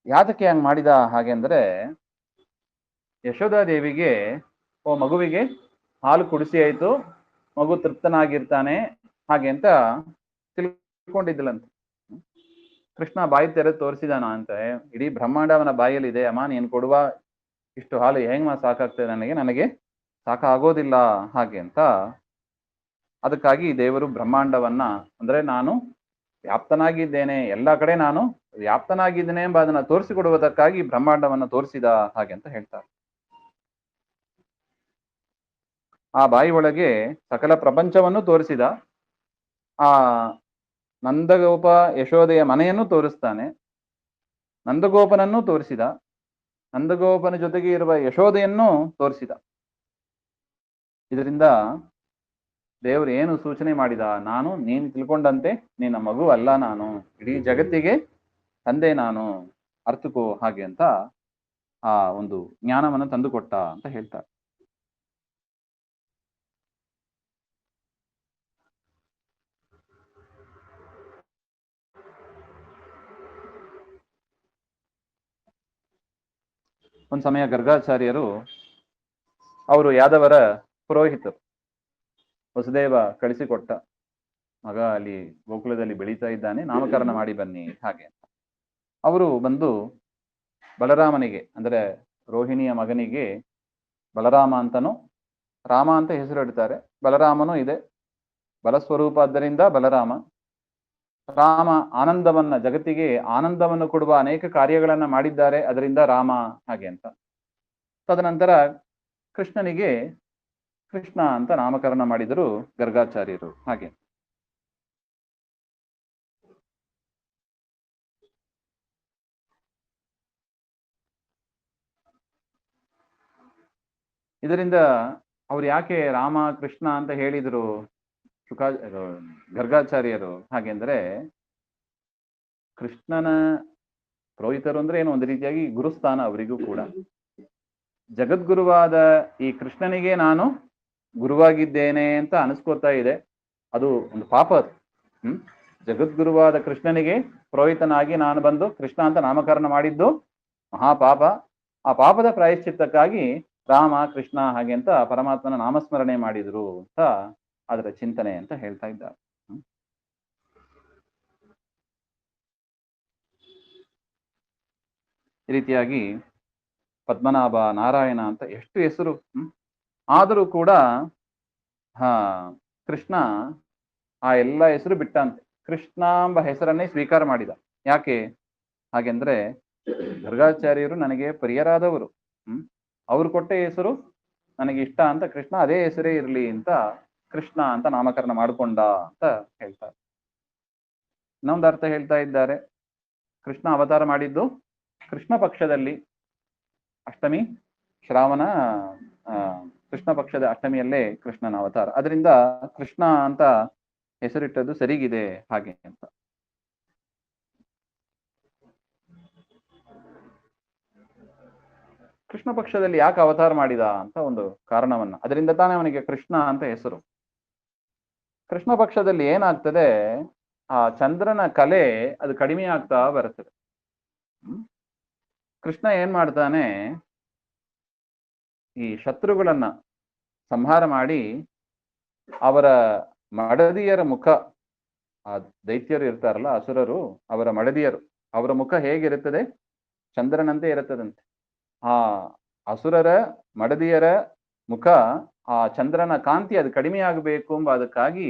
Speaker 1: ಯಾತಕ್ಕೆ ಹಂಗ್ ಮಾಡಿದ ಹಾಗೆ ಅಂದ್ರೆ, ಯಶೋಧಾದೇವಿಗೆ ಓ ಮಗುವಿಗೆ ಹಾಲು ಕುಡಿಸಿ ಆಯ್ತು, ಮಗು ತೃಪ್ತನಾಗಿರ್ತಾನೆ ಹಾಗೆ ಅಂತ ತಿಳ್ಕೊಂಡಿದ್ದಲಂತೆ. ಕೃಷ್ಣ ಬಾಯಿ ತೆರೆದು ತೋರಿಸಿದಾನ ಅಂತ, ಇಡೀ ಬ್ರಹ್ಮಾಂಡವನ ಬಾಯಲ್ಲಿದೆ, ಅಮ್ಮ ನೀನು ಕೊಡುವ ಇಷ್ಟು ಹಾಲು ಹೆಂಗ್ ಸಾಕಾಗ್ತದೆ ನನಗೆ ಸಾಕಾಗೋದಿಲ್ಲ ಹಾಗೆ ಅಂತ. ಅದಕ್ಕಾಗಿ ದೇವರು ಬ್ರಹ್ಮಾಂಡವನ್ನ, ಅಂದ್ರೆ ನಾನು ವ್ಯಾಪ್ತನಾಗಿದ್ದೇನೆ, ಎಲ್ಲ ಕಡೆ ನಾನು ವ್ಯಾಪ್ತನಾಗಿದ್ದೇನೆ ಎಂಬ ಅದನ್ನ ತೋರಿಸಿಕೊಡುವುದಕ್ಕಾಗಿ ಬ್ರಹ್ಮಾಂಡವನ್ನ ತೋರಿಸಿದ ಹಾಗೆ ಅಂತ ಹೇಳ್ತಾರೆ. ಆ ಬಾಯಿ ಒಳಗೆ ಸಕಲ ಪ್ರಪಂಚವನ್ನು ತೋರಿಸಿದ. ಆ ನಂದಗೋಪ ಯಶೋದೆಯ ಮನೆಯನ್ನು ತೋರಿಸ್ತಾನೆ, ನಂದಗೋಪನನ್ನು ತೋರಿಸಿದ, ನಂದಗೋಪನ ಜೊತೆಗೆ ಇರುವ ಯಶೋದೆಯನ್ನು ತೋರಿಸಿದ. ಇದರಿಂದ ದೇವರು ಏನು ಸೂಚನೆ ಮಾಡಿದ, ನೀನು ತಿಳ್ಕೊಂಡಂತೆ ನಿನ್ನ ಮಗು ಅಲ್ಲ, ನಾನು ಇಡೀ ಜಗತ್ತಿಗೆ ತಂದೆ, ನಾನು ಅರ್ಥಕೋ ಹಾಗೆ ಅಂತ ಆ ಒಂದು ಜ್ಞಾನವನ್ನು ತಂದುಕೊಟ್ಟ ಅಂತ ಹೇಳ್ತಾರೆ. ಒಂದ್ ಸಮಯ ಗರ್ಗಾಚಾರ್ಯರು, ಅವರು ಯಾದವರ ಪುರೋಹಿತರು, ವಸುದೇವ ಕಳಿಸಿಕೊಟ್ಟ ಮಗ ಅಲ್ಲಿ ಗೋಕುಲದಲ್ಲಿ ಬೆಳೀತಾ ಇದ್ದಾನೆ, ನಾಮಕರಣ ಮಾಡಿ ಬನ್ನಿ ಹಾಗೆ ಅಂತ. ಅವರು ಬಂದು ಬಲರಾಮನಿಗೆ, ಅಂದ್ರೆ ರೋಹಿಣಿಯ ಮಗನಿಗೆ ಬಲರಾಮ ಅಂತನೂ ರಾಮ ಅಂತ ಹೆಸರು ಇಡ್ತಾರೆ, ಬಲರಾಮನೂ ಇದೆ, ಬಲಸ್ವರೂಪ ಆದ್ದರಿಂದ ಬಲರಾಮ. ರಾಮ ಆನಂದವನ್ನ, ಜಗತ್ತಿಗೆ ಆನಂದವನ್ನು ಕೊಡುವ ಅನೇಕ ಕಾರ್ಯಗಳನ್ನ ಮಾಡಿದ್ದಾರೆ, ಅದರಿಂದ ರಾಮ ಹಾಗೆ ಅಂತ. ತದನಂತರ ಕೃಷ್ಣನಿಗೆ ಕೃಷ್ಣ ಅಂತ ನಾಮಕರಣ ಮಾಡಿದರು ಗರ್ಗಾಚಾರ್ಯರು ಹಾಗೆ. ಇದರಿಂದ ಅವ್ರು ಯಾಕೆ ರಾಮ ಕೃಷ್ಣ ಅಂತ ಹೇಳಿದ್ರು ಗರ್ಗಾಚಾರ್ಯರು ಹಾಗೆ ಅಂದ್ರೆ, ಕೃಷ್ಣನ ಪುರೋಹಿತರು ಅಂದ್ರೆ ಏನು, ಒಂದು ರೀತಿಯಾಗಿ ಗುರುಸ್ಥಾನ ಅವರಿಗೂ ಕೂಡ. ಜಗದ್ಗುರುವಾದ ಈ ಕೃಷ್ಣನಿಗೆ ನಾನು ಗುರುವಾಗಿದ್ದೇನೆ ಅಂತ ಅನಿಸ್ಕೋತಾ ಇದೆ, ಅದು ಒಂದು ಪಾಪ ಅದು. ಜಗದ್ಗುರುವಾದ ಕೃಷ್ಣನಿಗೆ ಪುರೋಹಿತನಾಗಿ ನಾನು ಬಂದು ಕೃಷ್ಣ ಅಂತ ನಾಮಕರಣ ಮಾಡಿದ್ದು ಮಹಾಪಾಪ. ಆ ಪಾಪದ ಪ್ರಾಯಶ್ಚಿತ್ತಕ್ಕಾಗಿ ರಾಮ ಕೃಷ್ಣ ಹಾಗೆ ಅಂತ ಪರಮಾತ್ಮನ ನಾಮಸ್ಮರಣೆ ಮಾಡಿದ್ರು ಅಂತ ಅದರ ಚಿಂತನೆ ಅಂತ ಹೇಳ್ತಾ ಇದ್ದಾರೆ. ಈ ರೀತಿಯಾಗಿ ಪದ್ಮನಾಭ, ನಾರಾಯಣ ಅಂತ ಎಷ್ಟು ಹೆಸರು. ಆದರೂ ಕೂಡ ಕೃಷ್ಣ ಆ ಎಲ್ಲ ಹೆಸರು ಬಿಟ್ಟಂತೆ. ಕೃಷ್ಣ ಎಂಬ ಹೆಸರನ್ನೇ ಸ್ವೀಕಾರ ಮಾಡಿದ. ಯಾಕೆ ಹಾಗೆಂದ್ರೆ ಗರ್ಗಾಚಾರ್ಯರು ನನಗೆ ಪ್ರಿಯರಾದವರು, ಅವ್ರು ಕೊಟ್ಟ ಹೆಸರು ನನಗೆ ಇಷ್ಟ ಅಂತ ಕೃಷ್ಣ ಅದೇ ಹೆಸರೇ ಇರ್ಲಿ ಅಂತ ಕೃಷ್ಣ ಅಂತ ನಾಮಕರಣ ಮಾಡಿಕೊಂಡ ಅಂತ ಹೇಳ್ತಾರೆ. ಇನ್ನೊಂದು ಅರ್ಥ ಹೇಳ್ತಾ ಇದ್ದಾರೆ, ಕೃಷ್ಣ ಅವತಾರ ಮಾಡಿದ್ದು ಕೃಷ್ಣ ಪಕ್ಷದಲ್ಲಿ ಅಷ್ಟಮಿ ಶ್ರಾವಣ ಕೃಷ್ಣ ಪಕ್ಷದ ಅಷ್ಟಮಿಯಲ್ಲೇ ಕೃಷ್ಣನ ಅವತಾರ, ಅದರಿಂದ ಕೃಷ್ಣ ಅಂತ ಹೆಸರಿಟ್ಟದ್ದು ಸರಿಗಿದೆ ಹಾಗೆ ಅಂತ. ಕೃಷ್ಣ ಪಕ್ಷದಲ್ಲಿ ಯಾಕೆ ಅವತಾರ ಮಾಡಿದ ಅಂತ ಒಂದು ಕಾರಣವನ್ನ, ಅದರಿಂದ ತಾನೇ ಅವನಿಗೆ ಕೃಷ್ಣ ಅಂತ ಹೆಸರು. ಕೃಷ್ಣ ಪಕ್ಷದಲ್ಲಿ ಏನಾಗ್ತದೆ, ಆ ಚಂದ್ರನ ಕಲೆ ಅದು ಕಡಿಮೆ ಆಗ್ತಾ ಬರುತ್ತದೆ. ಕೃಷ್ಣ ಏನ್ ಮಾಡ್ತಾನೆ, ಈ ಶತ್ರುಗಳನ್ನ ಸಂಹಾರ ಮಾಡಿ ಅವರ ಮಡದಿಯರ ಮುಖ, ಆ ದೈತ್ಯರು ಇರ್ತಾರಲ್ಲ ಅಸುರರು, ಅವರ ಮಡದಿಯರು, ಅವರ ಮುಖ ಹೇಗಿರುತ್ತದೆ, ಚಂದ್ರನಂತೆ ಇರುತ್ತದಂತೆ. ಆ ಅಸುರರ ಮಡದಿಯರ ಮುಖ ಆ ಚಂದ್ರನ ಕಾಂತಿ ಅದು ಕಡಿಮೆ ಆಗಬೇಕು ಎಂಬ ಅದಕ್ಕಾಗಿ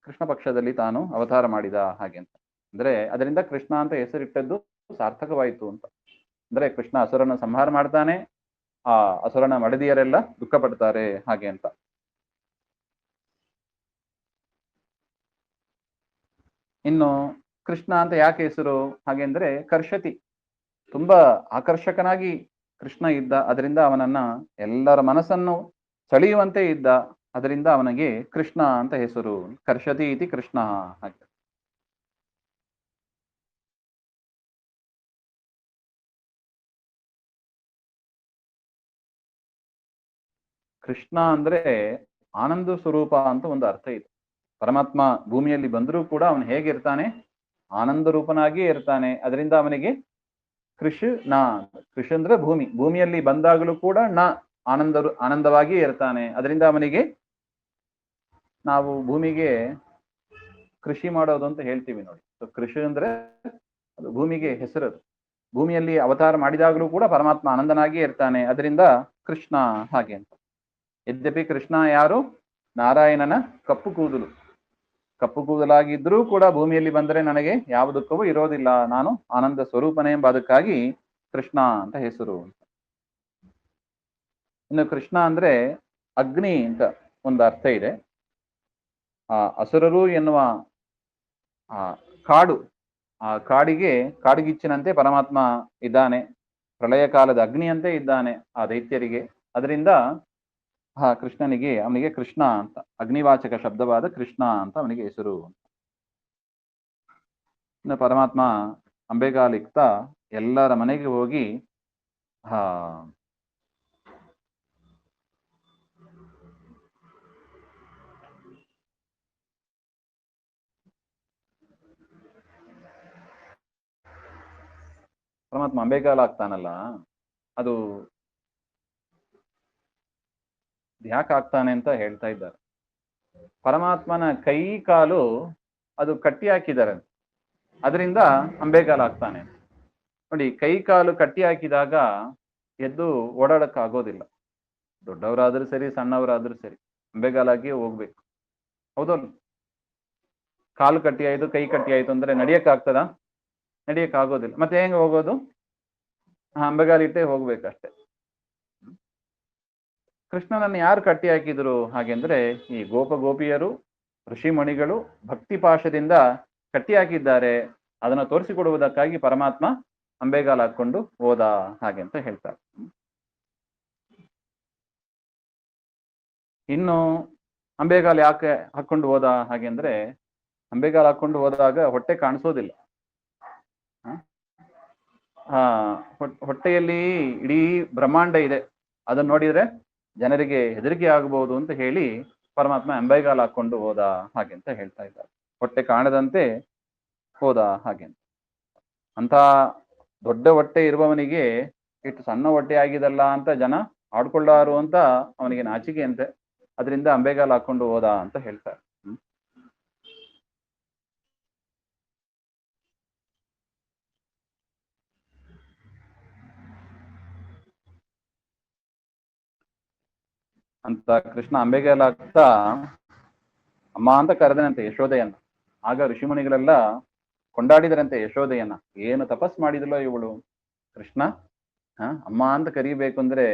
Speaker 1: ಕೃಷ್ಣ ಪಕ್ಷದಲ್ಲಿ ತಾನು ಅವತಾರ ಮಾಡಿದ ಹಾಗೆ ಅಂತ. ಅಂದ್ರೆ ಅದರಿಂದ ಕೃಷ್ಣ ಅಂತ ಹೆಸರಿಟ್ಟದ್ದು ಸಾರ್ಥಕವಾಯಿತು ಅಂತ. ಅಂದ್ರೆ ಕೃಷ್ಣ ಅಸುರನ ಸಂಹಾರ ಮಾಡ್ತಾನೆ, ಆ ಅಸುರನ ಮಡದಿಯರೆಲ್ಲ ದುಃಖ ಪಡ್ತಾರೆ ಹಾಗೆ ಅಂತ. ಇನ್ನು ಕೃಷ್ಣ ಅಂತ ಯಾಕೆ ಹೆಸರು ಹಾಗೆಂದ್ರೆ, ಕರ್ಷತಿ, ತುಂಬಾ ಆಕರ್ಷಕನಾಗಿ ಕೃಷ್ಣ ಇದ್ದ, ಅದರಿಂದ ಅವನನ್ನ ಎಲ್ಲರ ಮನಸ್ಸನ್ನು ಸೆಳೆಯುವಂತೆ ಇದ್ದ, ಅದರಿಂದ ಅವನಿಗೆ ಕೃಷ್ಣ ಅಂತ ಹೆಸರು. ಕರ್ಷತಿ ಇತಿ ಕೃಷ್ಣ ಹಾಗೆ. ಕೃಷ್ಣ ಅಂದ್ರೆ ಆನಂದ ಸ್ವರೂಪ ಅಂತ ಒಂದು ಅರ್ಥ ಇದೆ. ಪರಮಾತ್ಮ ಭೂಮಿಯಲ್ಲಿ ಬಂದರೂ ಕೂಡ ಅವನು ಹೇಗಿರ್ತಾನೆ, ಆನಂದ ರೂಪನಾಗಿಯೇ ಇರ್ತಾನೆ. ಅದರಿಂದ ಅವನಿಗೆ ಕೃಷ್ಣ, ಕೃಷ್ ಅಂದ್ರೆ ಭೂಮಿ, ಭೂಮಿಯಲ್ಲಿ ಬಂದಾಗಲೂ ಕೂಡ ಆನಂದವಾಗಿಯೇ ಇರ್ತಾನೆ. ಅದರಿಂದ ಅವನಿಗೆ, ನಾವು ಭೂಮಿಗೆ ಕೃಷಿ ಮಾಡೋದು ಅಂತ ಹೇಳ್ತೀವಿ ನೋಡಿ, ಕೃಷಿ ಅಂದ್ರೆ ಅದು ಭೂಮಿಗೆ ಹೆಸರದು. ಭೂಮಿಯಲ್ಲಿ ಅವತಾರ ಮಾಡಿದಾಗಲೂ ಕೂಡ ಪರಮಾತ್ಮ ಆನಂದನಾಗಿಯೇ ಇರ್ತಾನೆ, ಅದರಿಂದ ಕೃಷ್ಣ ಹಾಗೆ ಅಂತ. ಯದ್ಯಪಿ ಕೃಷ್ಣ ಯಾರು, ನಾರಾಯಣನ ಕಪ್ಪು ಕೂದಲು, ಕಪ್ಪು ಕೂದಲಾಗಿದ್ರೂ ಕೂಡ ಭೂಮಿಯಲ್ಲಿ ಬಂದರೆ ನನಗೆ ಯಾವ ದುಃಖವೂ ಇರೋದಿಲ್ಲ, ನಾನು ಆನಂದ ಸ್ವರೂಪನೇ ಎಂಬ ಅದಕ್ಕಾಗಿ ಕೃಷ್ಣ ಅಂತ ಹೆಸರು. ಇನ್ನು ಕೃಷ್ಣ ಅಂದ್ರೆ ಅಗ್ನಿ ಅಂತ ಒಂದು ಅರ್ಥ ಇದೆ. ಆ ಅಸುರರು ಎನ್ನುವ ಆ ಕಾಡು, ಆ ಕಾಡಿಗಿಚ್ಚಿನಂತೆ ಪರಮಾತ್ಮ ಇದ್ದಾನೆ, ಪ್ರಳಯ ಕಾಲದ ಅಗ್ನಿಯಂತೆ ಇದ್ದಾನೆ ಆ ದೈತ್ಯರಿಗೆ. ಅದರಿಂದ ಕೃಷ್ಣನಿಗೆ, ಅವನಿಗೆ ಕೃಷ್ಣ ಅಂತ, ಅಗ್ನಿವಾಚಕ ಶಬ್ದವಾದ ಕೃಷ್ಣ ಅಂತ ಅವನಿಗೆ ಹೆಸರು. ಇನ್ನು ಪರಮಾತ್ಮ ಅಂಬೆಗಾಲಿಕ್ತ ಎಲ್ಲರ ಮನೆಗೆ ಹೋಗಿ ಪರಮಾತ್ಮ ಅಂಬೆಗಾಲಾಗ್ತಾನಲ್ಲ, ಅದು ಯಾಕೆ ಆಗ್ತಾನೆ ಅಂತ ಹೇಳ್ತಾ ಇದ್ದಾರೆ. ಪರಮಾತ್ಮನ ಕೈ ಕಾಲು ಅದು ಕಟ್ಟಿ ಹಾಕಿದ್ದಾರೆ, ಅದರಿಂದ ಅಂಬೆಗಾಲಾಗ್ತಾನೆ ನೋಡಿ. ಕೈ ಕಾಲು ಕಟ್ಟಿ ಹಾಕಿದಾಗ ಎದ್ದು ಓಡಾಡಕ್ ಆಗೋದಿಲ್ಲ. ದೊಡ್ಡವರಾದ್ರೂ ಸರಿ, ಸಣ್ಣವರಾದ್ರೂ ಸರಿ, ಅಂಬೆಗಾಲಾಗಿ ಹೋಗ್ಬೇಕು, ಹೌದಲ್ಲ? ಕಾಲು ಕಟ್ಟಿ ಆಯ್ತು, ಕೈ ಕಟ್ಟಿ ಆಯ್ತು ಅಂದ್ರೆ ನಡಿಯಕ್ ಆಗ್ತದ? ನಡಿಯಕ್ ಆಗೋದಿಲ್ಲ. ಮತ್ತೆ ಹೆಂಗೆ ಹೋಗೋದು? ಅಂಬೆಗಾಲಿಟ್ಟೆ ಹೋಗ್ಬೇಕಷ್ಟೆ. ಕೃಷ್ಣನನ್ನು ಯಾರು ಕಟ್ಟಿ ಹಾಕಿದ್ರು ಹಾಗೆಂದ್ರೆ, ಈ ಗೋಪಿಯರು, ಋಷಿಮಣಿಗಳು ಭಕ್ತಿ ಪಾಶದಿಂದ ಕಟ್ಟಿ ಹಾಕಿದ್ದಾರೆ. ಅದನ್ನ ತೋರಿಸಿಕೊಡುವುದಕ್ಕಾಗಿ ಪರಮಾತ್ಮ ಅಂಬೆಗಾಲು ಹಾಕೊಂಡು ಹೋದ ಹಾಗೆ ಅಂತ ಹೇಳ್ತಾರೆ. ಇನ್ನು ಅಂಬೆಗಾಲು ಯಾಕೆ ಹಾಕೊಂಡು ಹೋದ ಹಾಗೆಂದ್ರೆ, ಅಂಬೆಗಾಲು ಹಾಕೊಂಡು ಹೋದಾಗ ಹೊಟ್ಟೆ ಕಾಣಿಸೋದಿಲ್ಲ. ಹೊಟ್ಟೆಯಲ್ಲಿ ಇಡೀ ಬ್ರಹ್ಮಾಂಡ ಇದೆ, ಅದನ್ನ ನೋಡಿದ್ರೆ ಜನರಿಗೆ ಹೆದರಿಕೆ ಆಗಬಹುದು ಅಂತ ಹೇಳಿ ಪರಮಾತ್ಮ ಅಂಬೆಗಾಲು ಹಾಕೊಂಡು ಹೋದ ಹಾಗೆ ಅಂತ ಹೇಳ್ತಾ ಇದ್ದಾರೆ. ಹೊಟ್ಟೆ ಕಾಣದಂತೆ ಹೋದ ಹಾಗೆ ಅಂತ. ದೊಡ್ಡ ಹೊಟ್ಟೆ ಇರುವವನಿಗೆ ಇಷ್ಟು ಸಣ್ಣ ಹೊಟ್ಟೆ ಆಗಿದಲ್ಲ ಅಂತ ಜನ ಆಡ್ಕೊಳ್ಳಾರು ಅಂತ ಅವನಿಗೆ ನಾಚಿಕೆ ಅಂತೆ. ಅದರಿಂದ ಅಂಬೆಗಾಲ್ ಹಾಕೊಂಡು ಹೋದ ಅಂತ ಹೇಳ್ತಾರೆ. ಅಂತ ಕೃಷ್ಣ ಅಂಬೆಗಾಲ್ ಹಾಕ್ತಾ ಅಮ್ಮ ಅಂತ ಕರೆದನಂತೆ ಯಶೋದೆಯನ್ನ. ಆಗ ಋಷಿಮುನಿಗಳೆಲ್ಲ ಕೊಂಡಾಡಿದರಂತೆ ಯಶೋದೆಯನ್ನ. ಏನು ತಪಸ್ ಮಾಡಿದಳೋ ಇವಳು, ಕೃಷ್ಣ ಅಮ್ಮ ಅಂತ ಕರೀಬೇಕು ಅಂದ್ರೆ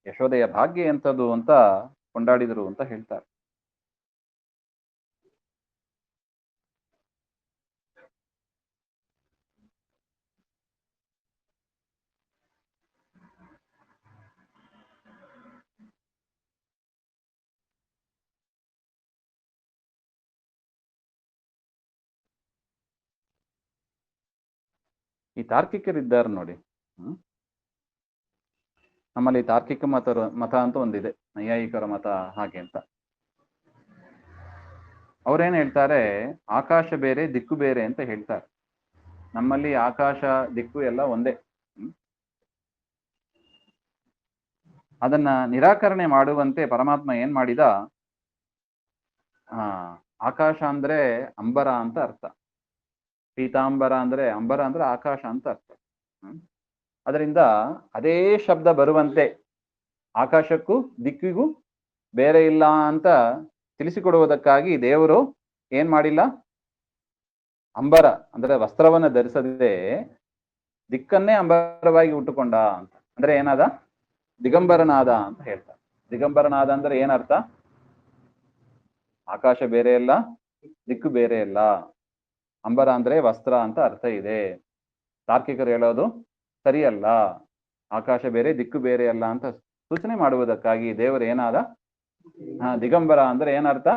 Speaker 1: ಯಶೋದೆಯ ಭಾಗ್ಯ ಎಂಥದ್ದು ಅಂತ ಕೊಂಡಾಡಿದರು ಅಂತ ಹೇಳ್ತಾರೆ. ಈ ತಾರ್ಕಿಕರಿದ್ದಾರೆ ನೋಡಿ. ನಮ್ಮಲ್ಲಿ ತಾರ್ಕಿಕ ಮತ ಅಂತ ಒಂದಿದೆ, ನೈಯಾಯಿಕರ ಮತ ಹಾಗೆ ಅಂತ. ಅವ್ರೇನ್ ಹೇಳ್ತಾರೆ, ಆಕಾಶ ಬೇರೆ ದಿಕ್ಕು ಬೇರೆ ಅಂತ ಹೇಳ್ತಾರೆ. ನಮ್ಮಲ್ಲಿ ಆಕಾಶ ದಿಕ್ಕು ಎಲ್ಲ ಒಂದೇ. ಅದನ್ನ ನಿರಾಕರಣೆ ಮಾಡುವಂತೆ ಪರಮಾತ್ಮ ಏನ್ ಮಾಡಿದ, ಆಕಾಶ ಅಂದ್ರೆ ಅಂಬರ ಅಂತ ಅರ್ಥ, ಪೀತಾಂಬರ ಅಂದ್ರೆ ಅಂಬರ ಅಂದ್ರೆ ಆಕಾಶ ಅಂತ ಅರ್ಥ. ಅದರಿಂದ ಅದೇ ಶಬ್ದ ಬರುವಂತೆ ಆಕಾಶಕ್ಕೂ ದಿಕ್ಕಿಗೂ ಬೇರೆ ಇಲ್ಲ ಅಂತ ತಿಳಿಸಿಕೊಡುವುದಕ್ಕಾಗಿ ದೇವರು ಏನ್ ಮಾಡಿಲ್ಲ, ಅಂಬರ ಅಂದ್ರೆ ವಸ್ತ್ರವನ್ನ ಧರಿಸದೆ ದಿಕ್ಕನ್ನೇ ಅಂಬರವಾಗಿ ಉಟ್ಟುಕೊಂಡ ಅಂತ. ಅಂದ್ರೆ ಏನಾದ, ದಿಗಂಬರನಾದ ಅಂತ ಹೇಳ್ತಾರೆ. ದಿಗಂಬರನಾದ ಅಂದ್ರೆ ಏನರ್ಥ, ಆಕಾಶ ಬೇರೆ ಇಲ್ಲ, ದಿಕ್ಕು ಬೇರೆ ಇಲ್ಲ, ಅಂಬರ ಅಂದ್ರೆ ವಸ್ತ್ರ ಅಂತ ಅರ್ಥ ಇದೆ. ತಾರ್ಕಿಕರು ಹೇಳೋದು ಸರಿಯಲ್ಲ, ಆಕಾಶ ಬೇರೆ ದಿಕ್ಕು ಬೇರೆ ಅಲ್ಲ ಅಂತ ಸೂಚನೆ ಮಾಡುವುದಕ್ಕಾಗಿ ದೇವರು ಏನಾದ, ದಿಗಂಬರ ಅಂದ್ರೆ ಏನರ್ಥ,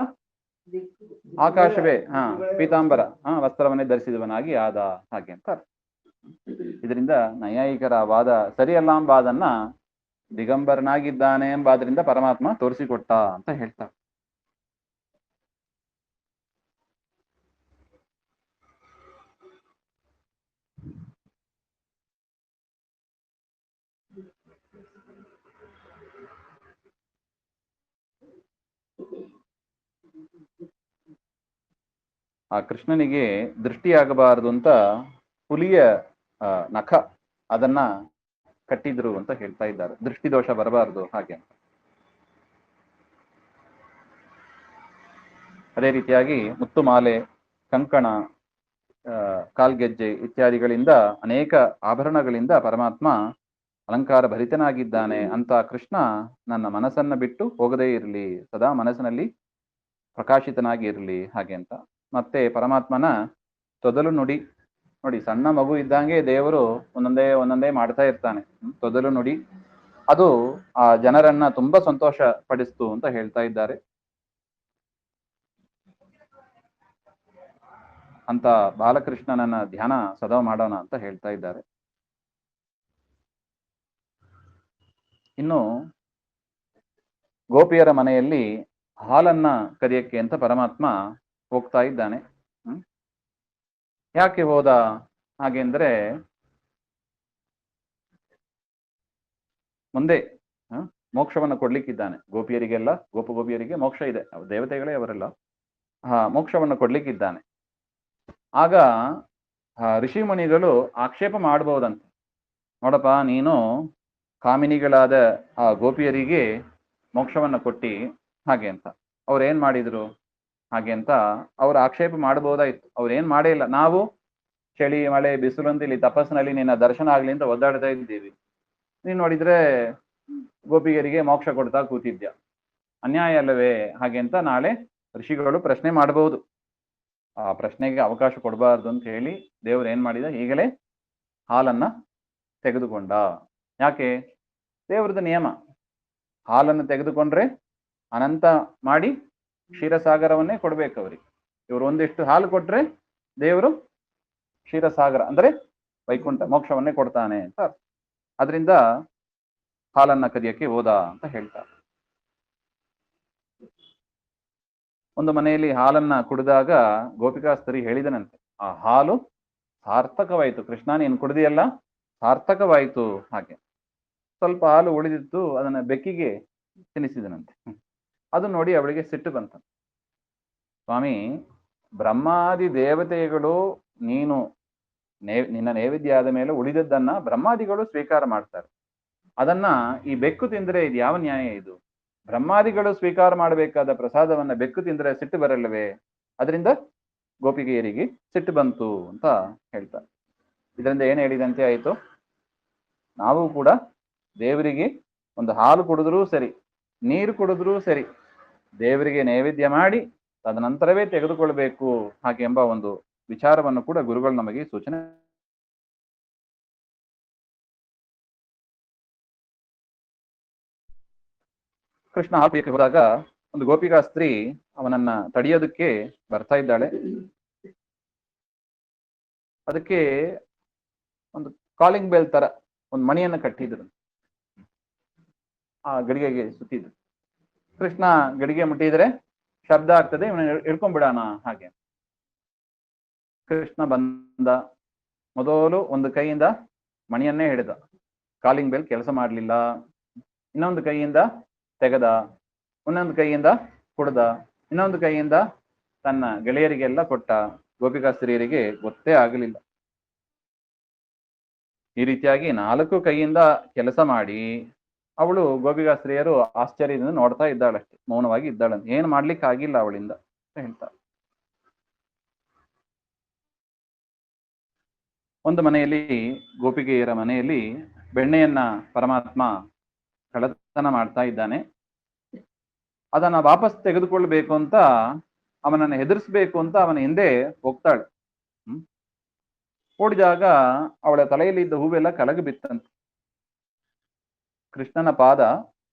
Speaker 1: ಆಕಾಶವೇ ಪೀತಾಂಬರ ವಸ್ತ್ರವನ್ನೇ ಧರಿಸಿದವನಾಗಿ ಆದ ಹಾಗೆ ಅಂತ ಅರ್ಥ. ಇದರಿಂದ ನೈಯಾಯಿಕರ ವಾದ ಸರಿಯಲ್ಲ ಎಂಬಾದನ್ನ ದಿಗಂಬರನಾಗಿದ್ದಾನೆ ಎಂಬಾದ್ರಿಂದ ಪರಮಾತ್ಮ ತೋರಿಸಿಕೊಟ್ಟ ಅಂತ ಹೇಳ್ತಾರೆ. ಆ ಕೃಷ್ಣನಿಗೆ ದೃಷ್ಟಿಯಾಗಬಾರದು ಅಂತ ಹುಲಿಯ ನಖ ಅದನ್ನ ಕಟ್ಟಿದ್ರು ಅಂತ ಹೇಳ್ತಾ ಇದ್ದಾರೆ, ದೃಷ್ಟಿ ದೋಷ ಬರಬಾರದು ಹಾಗೆ ಅಂತ. ಅದೇ ರೀತಿಯಾಗಿ ಮುತ್ತುಮಾಲೆ, ಕಂಕಣ, ಕಾಲ್ಗೆಜ್ಜೆ ಇತ್ಯಾದಿಗಳಿಂದ ಅನೇಕ ಆಭರಣಗಳಿಂದ ಪರಮಾತ್ಮ ಅಲಂಕಾರ ಭರಿತನಾಗಿದ್ದಾನೆ ಅಂತ ಕೃಷ್ಣ ನನ್ನ ಮನಸ್ಸನ್ನ ಬಿಟ್ಟು ಹೋಗದೇ ಇರಲಿ, ಸದಾ ಮನಸ್ಸಿನಲ್ಲಿ ಪ್ರಕಾಶಿತನಾಗಿ ಇರಲಿ ಹಾಗೆ ಅಂತ. ಮತ್ತೆ ಪರಮಾತ್ಮನ ತೊದಲು ನುಡಿ ನೋಡಿ, ಸಣ್ಣ ಮಗು ಇದ್ದಂಗೆ ದೇವರು ಒಂದೊಂದೇ ಮಾಡ್ತಾ ಇರ್ತಾನೆ. ತೊದಲು ನುಡಿ ಅದು ಆ ಜನರನ್ನ ತುಂಬಾ ಸಂತೋಷ ಪಡಿಸ್ತು ಅಂತ ಹೇಳ್ತಾ ಇದ್ದಾರೆ. ಅಂತ ಬಾಲಕೃಷ್ಣನನ್ನ ಧ್ಯಾನ ಸದಾ ಮಾಡೋಣ ಅಂತ ಹೇಳ್ತಾ ಇದ್ದಾರೆ. ಇನ್ನು ಗೋಪಿಯರ ಮನೆಯಲ್ಲಿ ಹಾಲನ್ನ ಕರಿಯಕ್ಕೆ ಅಂತ ಪರಮಾತ್ಮ ಹೋಗ್ತಾ ಇದ್ದಾನೆ. ಯಾಕೆ ಹೋದ ಹಾಗೆಂದ್ರೆ, ಮುಂದೆ ಮೋಕ್ಷವನ್ನ ಕೊಡ್ಲಿಕ್ಕಿದ್ದಾನೆ ಗೋಪಿಯರಿಗೆಲ್ಲ. ಗೋಪಿಯರಿಗೆ ಮೋಕ್ಷ ಇದೆ, ದೇವತೆಗಳೇ ಅವರೆಲ್ಲ. ಮೋಕ್ಷವನ್ನು ಕೊಡ್ಲಿಕ್ಕಿದ್ದಾನೆ. ಆಗ ಋಷಿ ಮುನಿಗಳು ಆಕ್ಷೇಪ ಮಾಡಬಹುದಂತೆ, ನೋಡಪ್ಪ ನೀನು ಕಾಮಿನಿಗಳಾದ ಆ ಗೋಪಿಯರಿಗೆ ಮೋಕ್ಷವನ್ನ ಕೊಟ್ಟಿ ಹಾಗೆ ಅಂತ. ಅವ್ರು ಏನ್ ಮಾಡಿದ್ರು ಹಾಗೆ ಅಂತ ಅವ್ರು ಆಕ್ಷೇಪ ಮಾಡಬಹುದಾಯ್ತು. ಅವ್ರು ಏನ್ ಮಾಡೇ ಇಲ್ಲ, ನಾವು ಚಳಿ ಮಳೆ ಬಿಸಿಲು ಅಂತ ಇಲ್ಲಿ ತಪಸ್ಸಿನಲ್ಲಿ ನಿನ್ನ ದರ್ಶನ ಆಗ್ಲಿ ಅಂತ ಒದ್ದಾಡ್ತಾ ಇದ್ದೀವಿ, ನೀನ್ ನೋಡಿದ್ರೆ ಗೋಪಿಯರಿಗೆ ಮೋಕ್ಷ ಕೊಡ್ತಾ ಕೂತಿದ್ಯಾ, ಅನ್ಯಾಯ ಅಲ್ಲವೇ ಹಾಗೆ ಅಂತ ನಾಳೆ ಋಷಿಗಳು ಪ್ರಶ್ನೆ ಮಾಡಬಹುದು. ಆ ಪ್ರಶ್ನೆಗೆ ಅವಕಾಶ ಕೊಡಬಾರ್ದು ಅಂತ ಹೇಳಿ ದೇವ್ರು ಏನ್ ಮಾಡಿದ, ಈಗಲೇ ಹಾಲನ್ನ ತೆಗೆದುಕೊಂಡ. ಯಾಕೆ, ದೇವ್ರದ ನಿಯಮ, ಹಾಲನ್ನು ತೆಗೆದುಕೊಂಡ್ರೆ ಅನಂತ ಮಾಡಿ ಕ್ಷೀರಸಾಗರವನ್ನೇ ಕೊಡ್ಬೇಕು ಅವ್ರಿಗೆ. ಇವ್ರು ಒಂದಿಷ್ಟು ಹಾಲು ಕೊಟ್ರೆ ದೇವರು ಕ್ಷೀರಸಾಗರ ಅಂದ್ರೆ ವೈಕುಂಠ ಮೋಕ್ಷವನ್ನೇ ಕೊಡ್ತಾನೆ ಅಂತ. ಅದರಿಂದ ಹಾಲನ್ನ ಕದಿಯಕ್ಕೆ ಹೋದ ಅಂತ ಹೇಳ್ತಾರೆ. ಒಂದು ಮನೆಯಲ್ಲಿ ಹಾಲನ್ನ ಕುಡಿದಾಗ ಗೋಪಿಕಾಸ್ತರಿ ಹೇಳಿದನಂತೆ, ಆ ಹಾಲು ಸಾರ್ಥಕವಾಯಿತು, ಕೃಷ್ಣ ನೀನು ಕುಡಿದಿಯಲ್ಲ ಸಾರ್ಥಕವಾಯಿತು ಹಾಗೆ. ಸ್ವಲ್ಪ ಹಾಲು ಉಳಿದಿತ್ತು, ಅದನ್ನ ಬೆಕ್ಕಿಗೆ ತಿನ್ನಿಸಿದನಂತೆ. ಅದು ನೋಡಿ ಅವಳಿಗೆ ಸಿಟ್ಟು ಬಂತ. ಸ್ವಾಮಿ, ಬ್ರಹ್ಮಾದಿ ದೇವತೆಗಳು ನೀನು ನಿನ್ನ ನೈವೇದ್ಯ ಆದ ಮೇಲೆ ಉಳಿದದ್ದನ್ನ ಬ್ರಹ್ಮಾದಿಗಳು ಸ್ವೀಕಾರ ಮಾಡ್ತಾರೆ. ಅದನ್ನ ಈ ಬೆಕ್ಕು ತಿಂದ್ರೆ ಇದು ಯಾವ ನ್ಯಾಯ? ಇದು ಬ್ರಹ್ಮಾದಿಗಳು ಸ್ವೀಕಾರ ಮಾಡಬೇಕಾದ ಪ್ರಸಾದವನ್ನ ಬೆಕ್ಕು ತಿಂದ್ರೆ ಸಿಟ್ಟು ಬರಲ್ಲವೇ? ಅದರಿಂದ ಗೋಪಿಗೆಯರಿಗೆ ಸಿಟ್ಟು ಬಂತು ಅಂತ ಹೇಳ್ತಾರೆ. ಇದರಿಂದ ಏನ್ ಹೇಳಿದಂತೆ ಆಯ್ತು? ನಾವು ಕೂಡ ದೇವರಿಗೆ ಒಂದು ಹಾಲು ಕುಡಿದ್ರೂ ಸರಿ, ನೀರು ಕುಡಿದ್ರೂ ಸರಿ, ದೇವರಿಗೆ ನೈವೇದ್ಯ ಮಾಡಿ ತದನಂತರವೇ ತೆಗೆದುಕೊಳ್ಬೇಕು ಹಾಗೆ ಎಂಬ ಒಂದು ವಿಚಾರವನ್ನು ಕೂಡ ಗುರುಗಳು ನಮಗೆ ಸೂಚನೆ. ಕೃಷ್ಣ ಹಾಲು ಹೋದಾಗ ಒಂದು ಗೋಪಿಕಾ ಸ್ತ್ರೀ ಅವನನ್ನ ತಡೆಯೋದಕ್ಕೆ ಬರ್ತಾ ಇದ್ದಾಳೆ. ಅದಕ್ಕೆ ಒಂದು ಕಾಲಿಂಗ್ ಬೆಲ್ ತರ ಒಂದು ಮಣಿಯನ್ನು ಕಟ್ಟಿದ್ರು, ಆ ಗಡಿಗೆಗೆ ಸುತ್ತಿದ್ರು. ಕೃಷ್ಣ ಗಡಿಗೆ ಮುಟ್ಟಿದ್ರೆ ಶಬ್ದ ಆಗ್ತದೆ, ಇವನ ಹಿಡ್ಕೊಂಡ್ಬಿಡೋಣ ಹಾಗೆ. ಕೃಷ್ಣ ಬಂದ, ಮೊದಲು ಒಂದು ಕೈಯಿಂದ ಮಣಿಯನ್ನೇ ಹಿಡಿದ, ಕಾಲಿಂಗ್ ಬೆಲ್ ಕೆಲಸ ಮಾಡಲಿಲ್ಲ. ಇನ್ನೊಂದು ಕೈಯಿಂದ ತೆಗೆದ, ಇನ್ನೊಂದು ಕೈಯಿಂದ ಕುಡ್ದ, ಇನ್ನೊಂದು ಕೈಯಿಂದ ತನ್ನ ಗೆಳೆಯರಿಗೆಲ್ಲ ಕೊಟ್ಟ. ಗೋಪಿಕಾ ಸ್ತ್ರೀಯರಿಗೆ ಗೊತ್ತೇ ಆಗಲಿಲ್ಲ. ಈ ರೀತಿಯಾಗಿ 4 ಕೈಯಿಂದ ಕೆಲಸ ಮಾಡಿ ಅವಳು ಗೋಪಿಕಾ ಸ್ತ್ರೀಯರು ಆಶ್ಚರ್ಯದಿಂದ ನೋಡ್ತಾ ಇದ್ದಾಳಷ್ಟೆ, ಮೌನವಾಗಿ ಇದ್ದಾಳಂತೆ. ಏನು ಮಾಡ್ಲಿಕ್ಕೆ ಆಗಿಲ್ಲ ಅವಳಿಂದ ಅಂತ ಹೇಳ್ತಾರೆ. ಒಂದು ಮನೆಯಲ್ಲಿ, ಗೋಪಿಗೆಯರ ಮನೆಯಲ್ಲಿ ಬೆಣ್ಣೆಯನ್ನ ಪರಮಾತ್ಮ ಕಳ್ಳತನ ಮಾಡ್ತಾ ಇದ್ದಾನೆ. ಅದನ್ನ ವಾಪಸ್ ತೆಗೆದುಕೊಳ್ಬೇಕು ಅಂತ, ಅವನನ್ನು ಹೆದರಿಸ್ಬೇಕು ಅಂತ ಅವನ ಹಿಂದೆ ಹೋಗ್ತಾಳೆ. ಓಡಿದಾಗ ಅವಳ ತಲೆಯಲ್ಲಿ ಇದ್ದ ಹೂವೆಲ್ಲ ಕಲಗಿ ಬಿತ್ತಂತೆ. ಕೃಷ್ಣನ ಪಾದ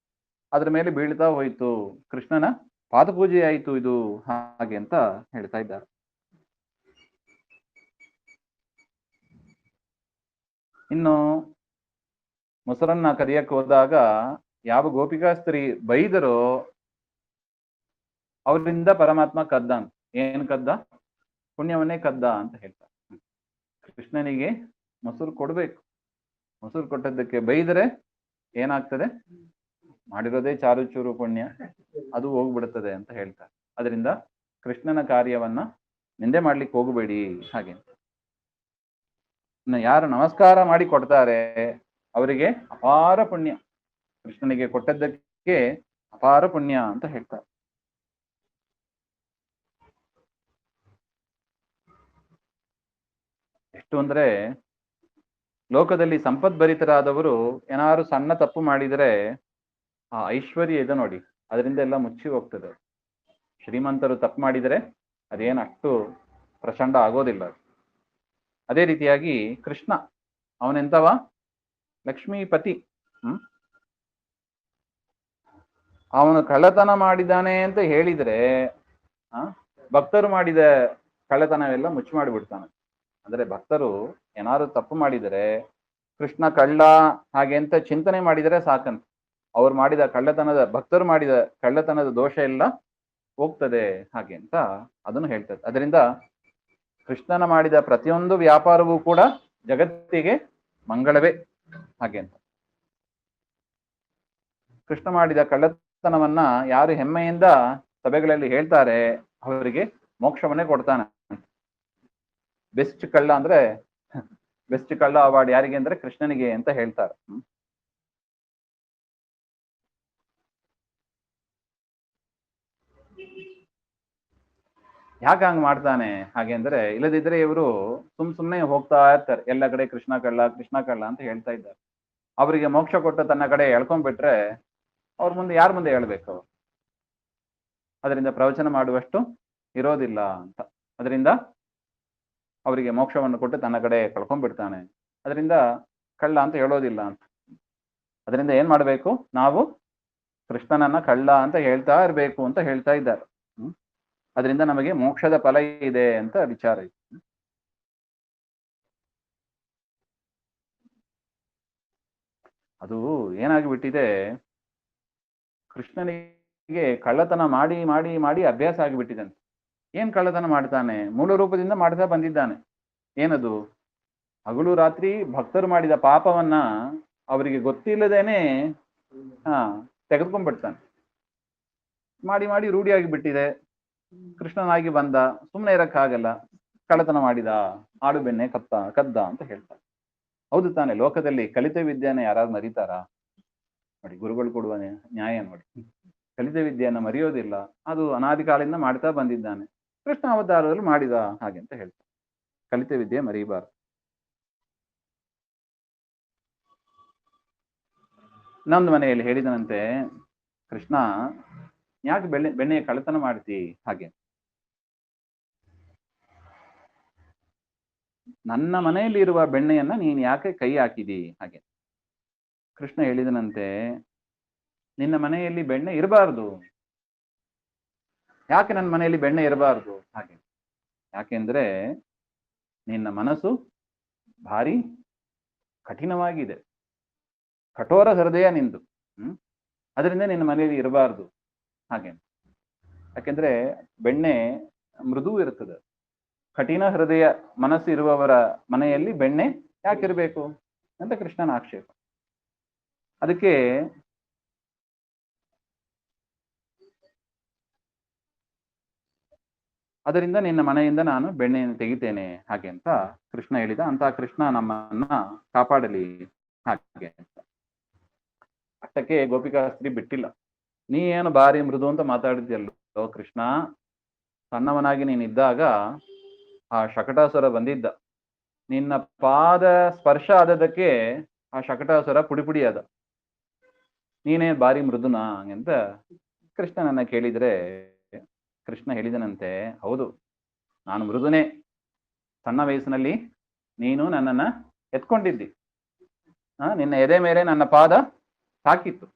Speaker 1: ಅದ್ರ ಮೇಲೆ ಬೀಳ್ತಾ ಹೋಯ್ತು, ಕೃಷ್ಣನ ಪಾದ ಪೂಜೆ ಆಯಿತು ಇದು ಹಾಗೆ ಅಂತ ಹೇಳ್ತಾ ಇದ್ದಾರೆ. ಇನ್ನು ಮೊಸರನ್ನ ಕದಿಯಕ್ಕೆ ಹೋದಾಗ ಯಾವ ಗೋಪಿಕಾಸ್ತ್ರೀ ಬೈದರೋ ಅವರಿಂದ ಪರಮಾತ್ಮ ಕದ್ದ ಅಂತ. ಏನ್ ಕದ್ದ? ಪುಣ್ಯವನ್ನೇ ಕದ್ದ ಅಂತ ಹೇಳ್ತಾರೆ. ಕೃಷ್ಣನಿಗೆ ಮೊಸರು ಕೊಡ್ಬೇಕು, ಮೊಸರು ಕೊಟ್ಟದ್ದಕ್ಕೆ ಬೈದರೆ ಏನಾಗ್ತದೆ? ಮಾಡಿರೋದೇ ಚಾರು ಚೂರು ಪುಣ್ಯ, ಅದು ಹೋಗ್ಬಿಡುತ್ತದೆ ಅಂತ ಹೇಳ್ತಾರೆ. ಅದರಿಂದ ಕೃಷ್ಣನ ಕಾರ್ಯವನ್ನ ನಿಂದೆ ಮಾಡ್ಲಿಕ್ಕೆ ಹೋಗಬೇಡಿ ಹಾಗೆ. ಇನ್ನು ಯಾರು ನಮಸ್ಕಾರ ಮಾಡಿ ಕೊಡ್ತಾರೆ ಅವರಿಗೆ ಅಪಾರ ಪುಣ್ಯ, ಕೃಷ್ಣನಿಗೆ ಕೊಟ್ಟದ್ದಕ್ಕೆ ಅಪಾರ ಪುಣ್ಯ ಅಂತ ಹೇಳ್ತಾರೆ. ಎಷ್ಟು ಅಂದ್ರೆ, ಲೋಕದಲ್ಲಿ ಸಂಪದ್ಭರಿತರಾದವರು ಏನಾದ್ರು ಸಣ್ಣ ತಪ್ಪು ಮಾಡಿದರೆ ಆ ಐಶ್ವರ್ಯ ಇದೆ ನೋಡಿ, ಅದರಿಂದ ಎಲ್ಲ ಮುಚ್ಚಿ ಹೋಗ್ತದೆ. ಶ್ರೀಮಂತರು ತಪ್ಪು ಮಾಡಿದರೆ ಅದೇನು ಅಷ್ಟು ಪ್ರಚಂಡ ಆಗೋದಿಲ್ಲ. ಅದೇ ರೀತಿಯಾಗಿ ಕೃಷ್ಣ ಅವನೆಂತವ? ಲಕ್ಷ್ಮೀಪತಿ. ಅವನು ಕಳ್ಳತನ ಮಾಡಿದ್ದಾನೆ ಅಂತ ಹೇಳಿದ್ರೆ ಭಕ್ತರು ಮಾಡಿದ ಕಳ್ಳತನವೆಲ್ಲ ಮುಚ್ಚಿ ಮಾಡಿಬಿಡ್ತಾನೆ. ಅಂದ್ರೆ ಭಕ್ತರು ಏನಾದ್ರು ತಪ್ಪು ಮಾಡಿದರೆ, ಕೃಷ್ಣ ಕಳ್ಳ ಹಾಗೆ ಅಂತ ಚಿಂತನೆ ಮಾಡಿದರೆ ಸಾಕಂತ, ಅವ್ರು ಮಾಡಿದ ಕಳ್ಳತನದ, ಭಕ್ತರು ಮಾಡಿದ ಕಳ್ಳತನದ ದೋಷ ಎಲ್ಲ ಹೋಗ್ತದೆ ಹಾಗೆ ಅಂತ ಅದನ್ನು ಹೇಳ್ತದೆ. ಅದರಿಂದ ಕೃಷ್ಣನ ಮಾಡಿದ ಪ್ರತಿಯೊಂದು ವ್ಯಾಪಾರವೂ ಕೂಡ ಜಗತ್ತಿಗೆ ಮಂಗಳವೇ ಹಾಗೆ ಅಂತ. ಕೃಷ್ಣ ಮಾಡಿದ ಕಳ್ಳತನವನ್ನ ಯಾರು ಹೆಮ್ಮೆಯಿಂದ ಸಭೆಗಳಲ್ಲಿ ಹೇಳ್ತಾರೆ ಅವರಿಗೆ ಮೋಕ್ಷವನ್ನೇ ಕೊಡ್ತಾನೆ. ಬೆಸ್ಟ್ ಕಳ್ಳ ಅಂದ್ರೆ, ಬೆಸ್ಟ್ ಕಳ್ಳ ಅವಾರ್ಡ್ ಯಾರಿಗೆ ಅಂದ್ರೆ ಕೃಷ್ಣನಿಗೆ ಅಂತ ಹೇಳ್ತಾರೆ. ಯಾಕೆ ಹಂಗ್ ಮಾಡ್ತಾನೆ ಹಾಗೆ ಅಂದ್ರೆ, ಇಲ್ಲದಿದ್ರೆ ಇವರು ಸುಮ್ನೆ ಹೋಗ್ತಾ ಇರ್ತಾರೆ ಎಲ್ಲ ಕಡೆ ಕೃಷ್ಣ ಕಳ್ಳ ಕೃಷ್ಣ ಕಳ್ಳ ಅಂತ ಹೇಳ್ತಾ ಇದ್ದಾರೆ. ಅವರಿಗೆ ಮೋಕ್ಷ ಕೊಟ್ಟು ತನ್ನ ಕಡೆ ಎಳ್ಕೊಂಡ್ಬಿಟ್ರೆ ಅವ್ರ ಮುಂದೆ ಯಾರ ಮುಂದೆ ಹೇಳ್ಬೇಕು? ಅದರಿಂದ ಪ್ರವಚನ ಮಾಡುವಷ್ಟು ಇರೋದಿಲ್ಲ ಅಂತ. ಅದರಿಂದ ಅವರಿಗೆ ಮೋಕ್ಷವನ್ನು ಕೊಟ್ಟು ತನ್ನ ಕಡೆ ಕಳ್ಕೊಂಡ್ಬಿಡ್ತಾನೆ, ಅದರಿಂದ ಕಳ್ಳ ಅಂತ ಹೇಳೋದಿಲ್ಲ ಅಂತ. ಅದರಿಂದ ಏನ್ ಮಾಡ್ಬೇಕು? ನಾವು ಕೃಷ್ಣನನ್ನ ಕಳ್ಳ ಅಂತ ಹೇಳ್ತಾ ಇರ್ಬೇಕು ಅಂತ ಹೇಳ್ತಾ ಇದ್ದಾರೆ. ಅದರಿಂದ ನಮಗೆ ಮೋಕ್ಷದ ಫಲ ಇದೆ ಅಂತ ವಿಚಾರ ಇದೆ. ಅದು ಏನಾಗಿಬಿಟ್ಟಿದೆ, ಕೃಷ್ಣನಿಗೆ ಕಳ್ಳತನ ಮಾಡಿ ಮಾಡಿ ಮಾಡಿ ಅಭ್ಯಾಸ ಆಗಿಬಿಟ್ಟಿದಂತೆ. ಏನ್ ಕಳ್ಳತನ ಮಾಡ್ತಾನೆ? ಮೂಲ ರೂಪದಿಂದ ಮಾಡ್ತಾ ಬಂದಿದ್ದಾನೆ. ಏನದು? ಹಗಲು ರಾತ್ರಿ ಭಕ್ತರು ಮಾಡಿದ ಪಾಪವನ್ನ ಅವರಿಗೆ ಗೊತ್ತಿಲ್ಲದೇನೆ ಹಾ ತೆಗೆದುಕೊಂಡ್ಬಿಡ್ತಾನೆ. ಮಾಡಿ ಮಾಡಿ ರೂಢಿಯಾಗಿ ಬಿಟ್ಟಿದೆ. ಕೃಷ್ಣನಾಗಿ ಬಂದ, ಸುಮ್ಮನೆ ಇರಕ್ಕಾಗಲ್ಲ, ಕಳ್ಳತನ ಮಾಡಿದ, ಆಡು ಬೆಣ್ಣೆ ಕದ್ದ ಅಂತ ಹೇಳ್ತಾರೆ. ಹೌದು ತಾನೆ, ಲೋಕದಲ್ಲಿ ಕಲಿತ ವಿದ್ಯೆನ ಯಾರಾದ್ರು ಮರೀತಾರಾ? ನೋಡಿ, ಗುರುಗಳು ಕೊಡುವ ನ್ಯಾಯ ನೋಡಿ. ಕಲಿತ ವಿದ್ಯೆಯನ್ನ ಮರೆಯೋದಿಲ್ಲ, ಅದು ಅನಾದಿ ಕಾಲದಿಂದ ಮಾಡ್ತಾ ಬಂದಿದ್ದಾನೆ. ಕೃಷ್ಣ ಅವತಾರದಲ್ಲಿ ಮಾಡಿದ ಹಾಗೆ ಅಂತ ಹೇಳ್ತಾರೆ. ಕಲಿತ ವಿದ್ಯೆ ಮರೀಬಾರ್ದು. ಇನ್ನೊಂದು ಮನೆಯಲ್ಲಿ ಹೇಳಿದನಂತೆ, ಕೃಷ್ಣ ಯಾಕೆ ಬೆಣ್ಣೆಯ ಕಳ್ಳತನ ಮಾಡ್ತಿ ಹಾಗೆ? ನನ್ನ ಮನೆಯಲ್ಲಿ ಇರುವ ಬೆಣ್ಣೆಯನ್ನ ನೀನ್ ಯಾಕೆ ಕೈ ಹಾಕಿದಿ ಹಾಗೆ? ಕೃಷ್ಣ ಹೇಳಿದನಂತೆ, ನಿನ್ನ ಮನೆಯಲ್ಲಿ ಬೆಣ್ಣೆ ಇರಬಾರ್ದು. ಯಾಕೆ ನನ್ನ ಮನೆಯಲ್ಲಿ ಬೆಣ್ಣೆ ಇರಬಾರ್ದು ಹಾಗೆ? ಯಾಕೆಂದ್ರೆ ನಿನ್ನ ಮನಸ್ಸು ಭಾರಿ ಕಠಿಣವಾಗಿದೆ, ಕಠೋರ ಹೃದಯ ನಿಂದು. ಅದರಿಂದ ನಿನ್ನ ಮನೆಯಲ್ಲಿ ಇರಬಾರ್ದು ಹಾಗೆ. ಯಾಕೆಂದ್ರೆ ಬೆಣ್ಣೆ ಮೃದು ಇರುತ್ತದೆ. ಕಠಿಣ ಹೃದಯ ಮನಸ್ಸು ಇರುವವರ ಮನೆಯಲ್ಲಿ ಬೆಣ್ಣೆ ಯಾಕಿರ್ಬೇಕು ಅಂತ ಕೃಷ್ಣನ ಆಕ್ಷೇಪ. ಅದಕ್ಕೆ ಅದರಿಂದ ನಿನ್ನ ಮನೆಯಿಂದ ನಾನು ಬೆಣ್ಣೆಯನ್ನು ತೆಗಿತೇನೆ ಹಾಗೆ ಅಂತ ಕೃಷ್ಣ ಹೇಳಿದ. ಅಂತ ಕೃಷ್ಣ ನಮ್ಮನ್ನ ಕಾಪಾಡಲಿ ಹಾಗೆ ಅಂತ. ಅಷ್ಟಕ್ಕೆ ಗೋಪಿಕಾಸ್ತ್ರೀ ಬಿಟ್ಟಿಲ್ಲ. ನೀ ಏನು ಭಾರಿ ಮೃದು ಅಂತ ಮಾತಾಡಿದ್ಯಲ್ಲೋ ಕೃಷ್ಣ, ಸಣ್ಣವನಾಗಿ ನೀನಿದ್ದಾಗ ಆ ಶಕಟಾಸುರ ಬಂದಿದ್ದ, ನಿನ್ನ ಪಾದ ಸ್ಪರ್ಶ ಆದದಕ್ಕೆ ಆ ಶಕಟಾಸುರ ಪುಡಿ ಆದ. ನೀನೇ ಭಾರಿ ಮೃದುನಾ ಅಂತ ಕೃಷ್ಣನನ್ನ ಕೇಳಿದ್ರೆ ಕೃಷ್ಣ ಹೇಳಿದನಂತೆ, ಹೌದು ನಾನು ಮೃದುನೇ. ಸಣ್ಣ ವಯಸ್ಸಿನಲ್ಲಿ ನೀನು ನನ್ನನ್ನ ಎತ್ಕೊಂಡಿದ್ದಿ, ನಿನ್ನ ಎದೆ ಮೇಲೆ ನನ್ನ ಪಾದ ತಾಕಿತ್ತು.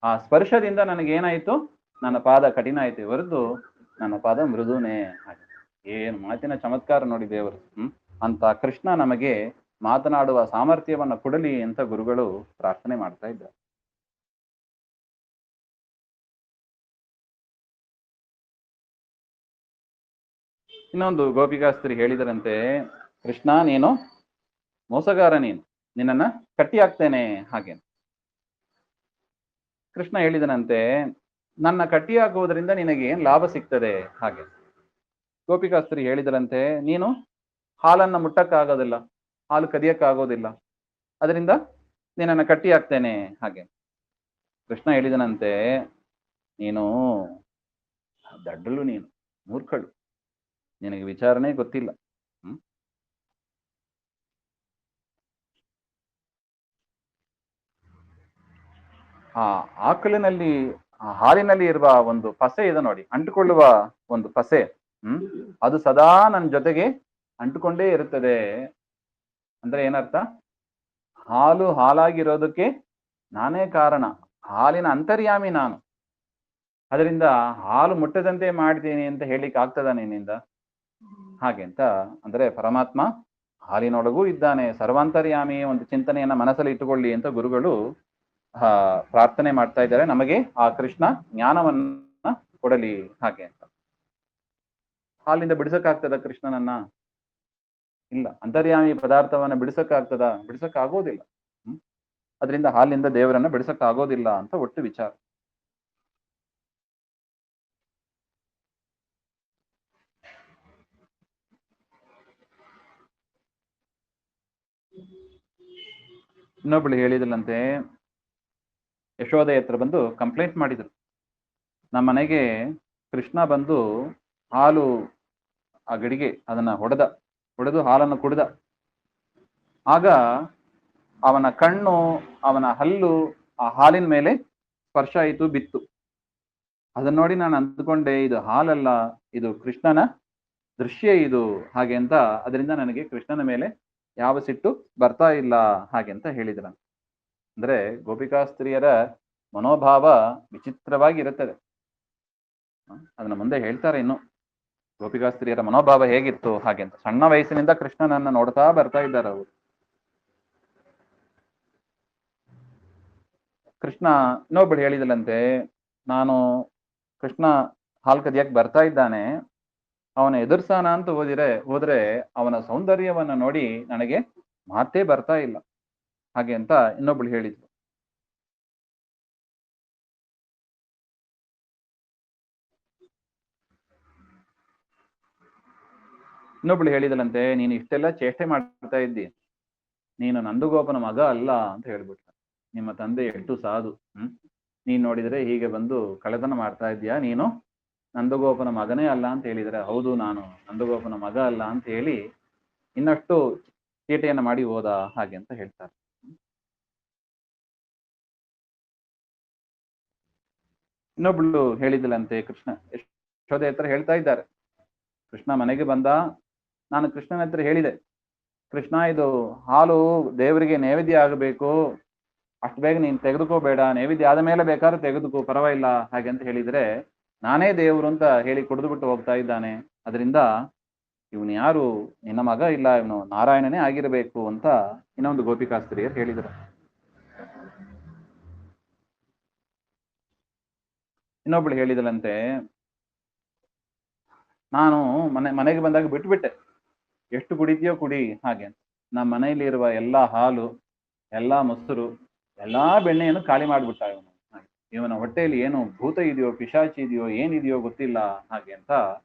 Speaker 1: ಆ ಸ್ಪರ್ಶದಿಂದ ನನಗೇನಾಯ್ತು, ನನ್ನ ಪಾದ ಕಠಿಣ ಆಯ್ತು ಹೊರತು ನನ್ನ ಪಾದ ಮೃದುನೇ ಹಾಗೆ. ಏನು ಮಾತಿನ ಚಮತ್ಕಾರ ನೋಡಿ ದೇವರು. ಅಂತ ಕೃಷ್ಣ ನಮಗೆ ಮಾತನಾಡುವ ಸಾಮರ್ಥ್ಯವನ್ನ ಕೊಡಲಿ ಅಂತ ಗುರುಗಳು ಪ್ರಾರ್ಥನೆ ಮಾಡ್ತಾ ಇದ್ದಾರೆ. ಇನ್ನೊಂದು ಗೋಪಿಕಾಸ್ತ್ರೀ ಹೇಳಿದರಂತೆ, ಕೃಷ್ಣ ನೀನು ಮೋಸಗಾರ, ನಿನ್ನನ್ನ ಕಟ್ಟಿ ಹಾಕ್ತೇನೆ ಹಾಗೆ. ಕೃಷ್ಣ ಹೇಳಿದನಂತೆ, ನನ್ನ ಕಟ್ಟಿ ಹಾಕುವುದರಿಂದ ನಿನಗೆ ಏನ್ ಲಾಭ ಸಿಗ್ತದೆ ಹಾಗೆ. ಗೋಪಿಕಾಸ್ತ್ರೀ ಹೇಳಿದರಂತೆ, ನೀನು ಹಾಲನ್ನ ಮುಟ್ಟಕ್ಕಾಗೋದಿಲ್ಲ, ಹಾಲು ಕದಿಯಕ್ಕಾಗೋದಿಲ್ಲ, ಅದರಿಂದ ನಿನ್ನನ್ನ ಕಟ್ಟಿ ಹಾಕ್ತೇನೆ ಹಾಗೆ. ಕೃಷ್ಣ ಹೇಳಿದನಂತೆ, ನೀನು ದಡ್ಡಲು, ನೀನು ಮೂರ್ಖಳು, ನಿನಗೆ ವಿಚಾರಣೆ ಗೊತ್ತಿಲ್ಲ. ಆ ಆಕಲಿನಲ್ಲಿ ಹಾಲಿನಲ್ಲಿ ಇರುವ ಒಂದು ಪಸೆ ಇದೆ ನೋಡಿ, ಅಂಟುಕೊಳ್ಳುವ ಒಂದು ಪಸೆ, ಅದು ಸದಾ ನನ್ನ ಜೊತೆಗೆ ಅಂಟುಕೊಂಡೇ ಇರುತ್ತದೆ. ಅಂದ್ರೆ ಏನರ್ಥ? ಹಾಲು ಹಾಲಾಗಿರೋದಕ್ಕೆ ನಾನೇ ಕಾರಣ, ಹಾಲಿನ ಅಂತರ್ಯಾಮಿ ನಾನು. ಅದರಿಂದ ಹಾಲು ಮುಟ್ಟದಂತೆ ಮಾಡ್ತೀನಿ ಅಂತ ಹೇಳಿಕ್ ಆಗ್ತದ ನಿನ್ನಿಂದ ಹಾಗೆ ಅಂತ. ಅಂದ್ರೆ ಪರಮಾತ್ಮ ಹಾಲಿನೊಳಗೂ ಇದ್ದಾನೆ, ಸರ್ವಾಂತರ್ಯಾಮಿ ಒಂದು ಚಿಂತನೆಯನ್ನ ಮನಸ್ಸಲ್ಲಿ ಇಟ್ಟುಕೊಳ್ಳಿ ಅಂತ ಗುರುಗಳು ಪ್ರಾರ್ಥನೆ ಮಾಡ್ತಾ ಇದ್ದಾರೆ. ನಮಗೆ ಆ ಕೃಷ್ಣ ಜ್ಞಾನವನ್ನ ಕೊಡಲಿ ಹಾಗೆ ಅಂತ. ಹಾಲಿಂದ ಬಿಡಿಸಕ್ಕಾಗ್ತದ ಕೃಷ್ಣನನ್ನ? ಇಲ್ಲ. ಅಂತರ್ಯಾಮಿ ಪದಾರ್ಥವನ್ನ ಬಿಡಿಸಕ್ಕಾಗ್ತದ? ಬಿಡಿಸಕ್ಕಾಗೋದಿಲ್ಲ. ಅದರಿಂದ ಹಾಲಿನಿಂದ ದೇವರನ್ನ ಬಿಡಿಸಕ್ಕಾಗೋದಿಲ್ಲ ಅಂತ ಒಟ್ಟು ವಿಚಾರ. ಇನ್ನೊಬ್ಳು ಹೇಳಿದಲ್ಲಂತೆ, ಯಶೋದೆ ಹತ್ರ ಬಂದು ಕಂಪ್ಲೇಂಟ್ ಮಾಡಿದ್ರು, ನಮ್ಮ ಮನೆಗೆ ಕೃಷ್ಣ ಬಂದು ಹಾಲು ಆ ಗಡಿಗೆ ಅದನ್ನ ಹೊಡೆದು ಹಾಲನ್ನು ಕುಡ್ದ. ಆಗ ಅವನ ಕಣ್ಣು, ಅವನ ಹಲ್ಲು ಆ ಹಾಲಿನ ಮೇಲೆ ಸ್ಪರ್ಶ ಆಯಿತು, ಬಿತ್ತು. ಅದನ್ನ ನೋಡಿ ನಾನು ಅಂದ್ಕೊಂಡೆ, ಇದು ಹಾಲಲ್ಲ, ಇದು ಕೃಷ್ಣನ ದೃಶ್ಯ ಇದು ಹಾಗೆ ಅಂತ. ಅದರಿಂದ ನನಗೆ ಕೃಷ್ಣನ ಮೇಲೆ ಯಾವ ಸಿಟ್ಟು ಬರ್ತಾ ಇಲ್ಲ ಹಾಗೆ ಅಂತ ಹೇಳಿದ್ರ. ಅಂದ್ರೆ ಗೋಪಿಕಾಸ್ತ್ರೀಯರ ಮನೋಭಾವ ವಿಚಿತ್ರವಾಗಿ ಇರುತ್ತದೆ. ಅದನ್ನ ಮುಂದೆ ಹೇಳ್ತಾರೆ ಇನ್ನು, ಗೋಪಿಕಾಸ್ತ್ರೀಯರ ಮನೋಭಾವ ಹೇಗಿತ್ತು ಹಾಗೆ ಅಂತ. ಸಣ್ಣ ವಯಸ್ಸಿನಿಂದ ಕೃಷ್ಣನನ್ನ ನೋಡ್ತಾ ಬರ್ತಾ ಇದ್ದಾರೆ ಅವರು. ಕೃಷ್ಣ ಇನ್ನೊಬ್ಬಳು ಹೇಳಿದಲಂತೆ, ನಾನು ಕೃಷ್ಣ ಹಾಲು ಕದಿಯಕ್ಕೆ ಬರ್ತಾ ಇದ್ದಾನೆ, ಅವನ ಎದುರ್ಸಾನ ಅಂತ ಹೋದ್ರೆ ಅವನ ಸೌಂದರ್ಯವನ್ನ ನೋಡಿ ನನಗೆ ಮಾತೇ ಬರ್ತಾ ಇಲ್ಲ. ಹಾಗೆ ಅಂತ ಇನ್ನೊಬ್ಳು ಹೇಳಿದ್ಲು. ಇನ್ನೊಬ್ಳು ಹೇಳಿದಲಂತೆ, ನೀನು ಇಷ್ಟೆಲ್ಲ ಚೇಷ್ಟೆ ಮಾಡ್ತಾ ಇದ್ದಿ, ನೀನು ನಂದಗೋಪನ ಮಗ ಅಲ್ಲ ಅಂತ ಹೇಳ್ಬಿಟ್ಟ. ನಿಮ್ಮ ತಂದೆ ಎಷ್ಟು ಸಾಧು, ನೀನ್ ನೋಡಿದ್ರೆ ಹೀಗೆ ಬಂದು ಕಳ್ಳತನ ಮಾಡ್ತಾ ಇದ್ದೀಯಾ, ನೀನು ನಂದಗೋಪನ ಮಗನೇ ಅಲ್ಲ ಅಂತ ಹೇಳಿದರೆ, ಹೌದು ನಾನು ನಂದಗೋಪನ ಮಗ ಅಲ್ಲ ಅಂತ ಹೇಳಿ ಇನ್ನಷ್ಟು ಚೀಟೆಯನ್ನ ಮಾಡಿ ಹೋದ ಹಾಗೆ ಅಂತ ಹೇಳ್ತಾರೆ. ಇನ್ನೊಬ್ಳು ಹೇಳಿದಲಂತೆ, ಕೃಷ್ಣ ಯಶೋದೆ ಹತ್ರ ಹೇಳ್ತಾ ಇದ್ದಾರೆ, ಕೃಷ್ಣ ಮನೆಗೆ ಬಂದ, ನಾನು ಕೃಷ್ಣನ ಹತ್ರ ಹೇಳಿದೆ, ಕೃಷ್ಣ ಇದು ಹಾಲು ದೇವರಿಗೆ ನೈವೇದ್ಯ ಆಗಬೇಕು, ಅಷ್ಟು ಬೇಗ ನೀನು ತೆಗೆದುಕೋಬೇಡ, ನೈವೇದ್ಯ ಆದ ಮೇಲೆ ಬೇಕಾದ್ರೂ ತೆಗೆದುಕೋ, ಪರವಾಗಿಲ್ಲ ಹಾಗೆ ಅಂತ ಹೇಳಿದ್ರೆ, ನಾನೇ ದೇವರು ಅಂತ ಹೇಳಿ ಕುಡಿದು ಬಿಟ್ಟು ಹೋಗ್ತಾ ಇದ್ದಾನೆ, ಅದರಿಂದ ಇವನು ಯಾರು ನಿನ್ನ ಮಗ ಇಲ್ಲ, ಇವನು ನಾರಾಯಣನೇ ಆಗಿರಬೇಕು ಅಂತ ಇನ್ನೊಂದು ಗೋಪಿಕಾಸ್ತ್ರೀಯರು ಹೇಳಿದರು. ಇನ್ನೊಬ್ಳು ಹೇಳಿದಲಂತೆ, ನಾನು ಮನೆಗೆ ಬಂದಾಗ ಬಿಟ್ಬಿಟ್ಟೆ, ಎಷ್ಟು ಕುಡಿತೀಯೋ ಕುಡಿ ಹಾಗೆ. ನಮ್ಮ ಮನೆಯಲ್ಲಿ ಇರುವ ಎಲ್ಲಾ ಹಾಲು, ಎಲ್ಲಾ ಮೊಸರು, ಎಲ್ಲಾ ಬೆಣ್ಣೆಯನ್ನು ಖಾಲಿ ಮಾಡ್ಬಿಟ್ಟ ಇವನು. ಇವನ ಹೊಟ್ಟೆಯಲ್ಲಿ ಏನು ಭೂತ ಇದೆಯೋ ಪಿಶಾಚಿ ಇದೆಯೋ ಏನಿದೆಯೋ ಗೊತ್ತಿಲ್ಲ ಹಾಗೆ ಅಂತ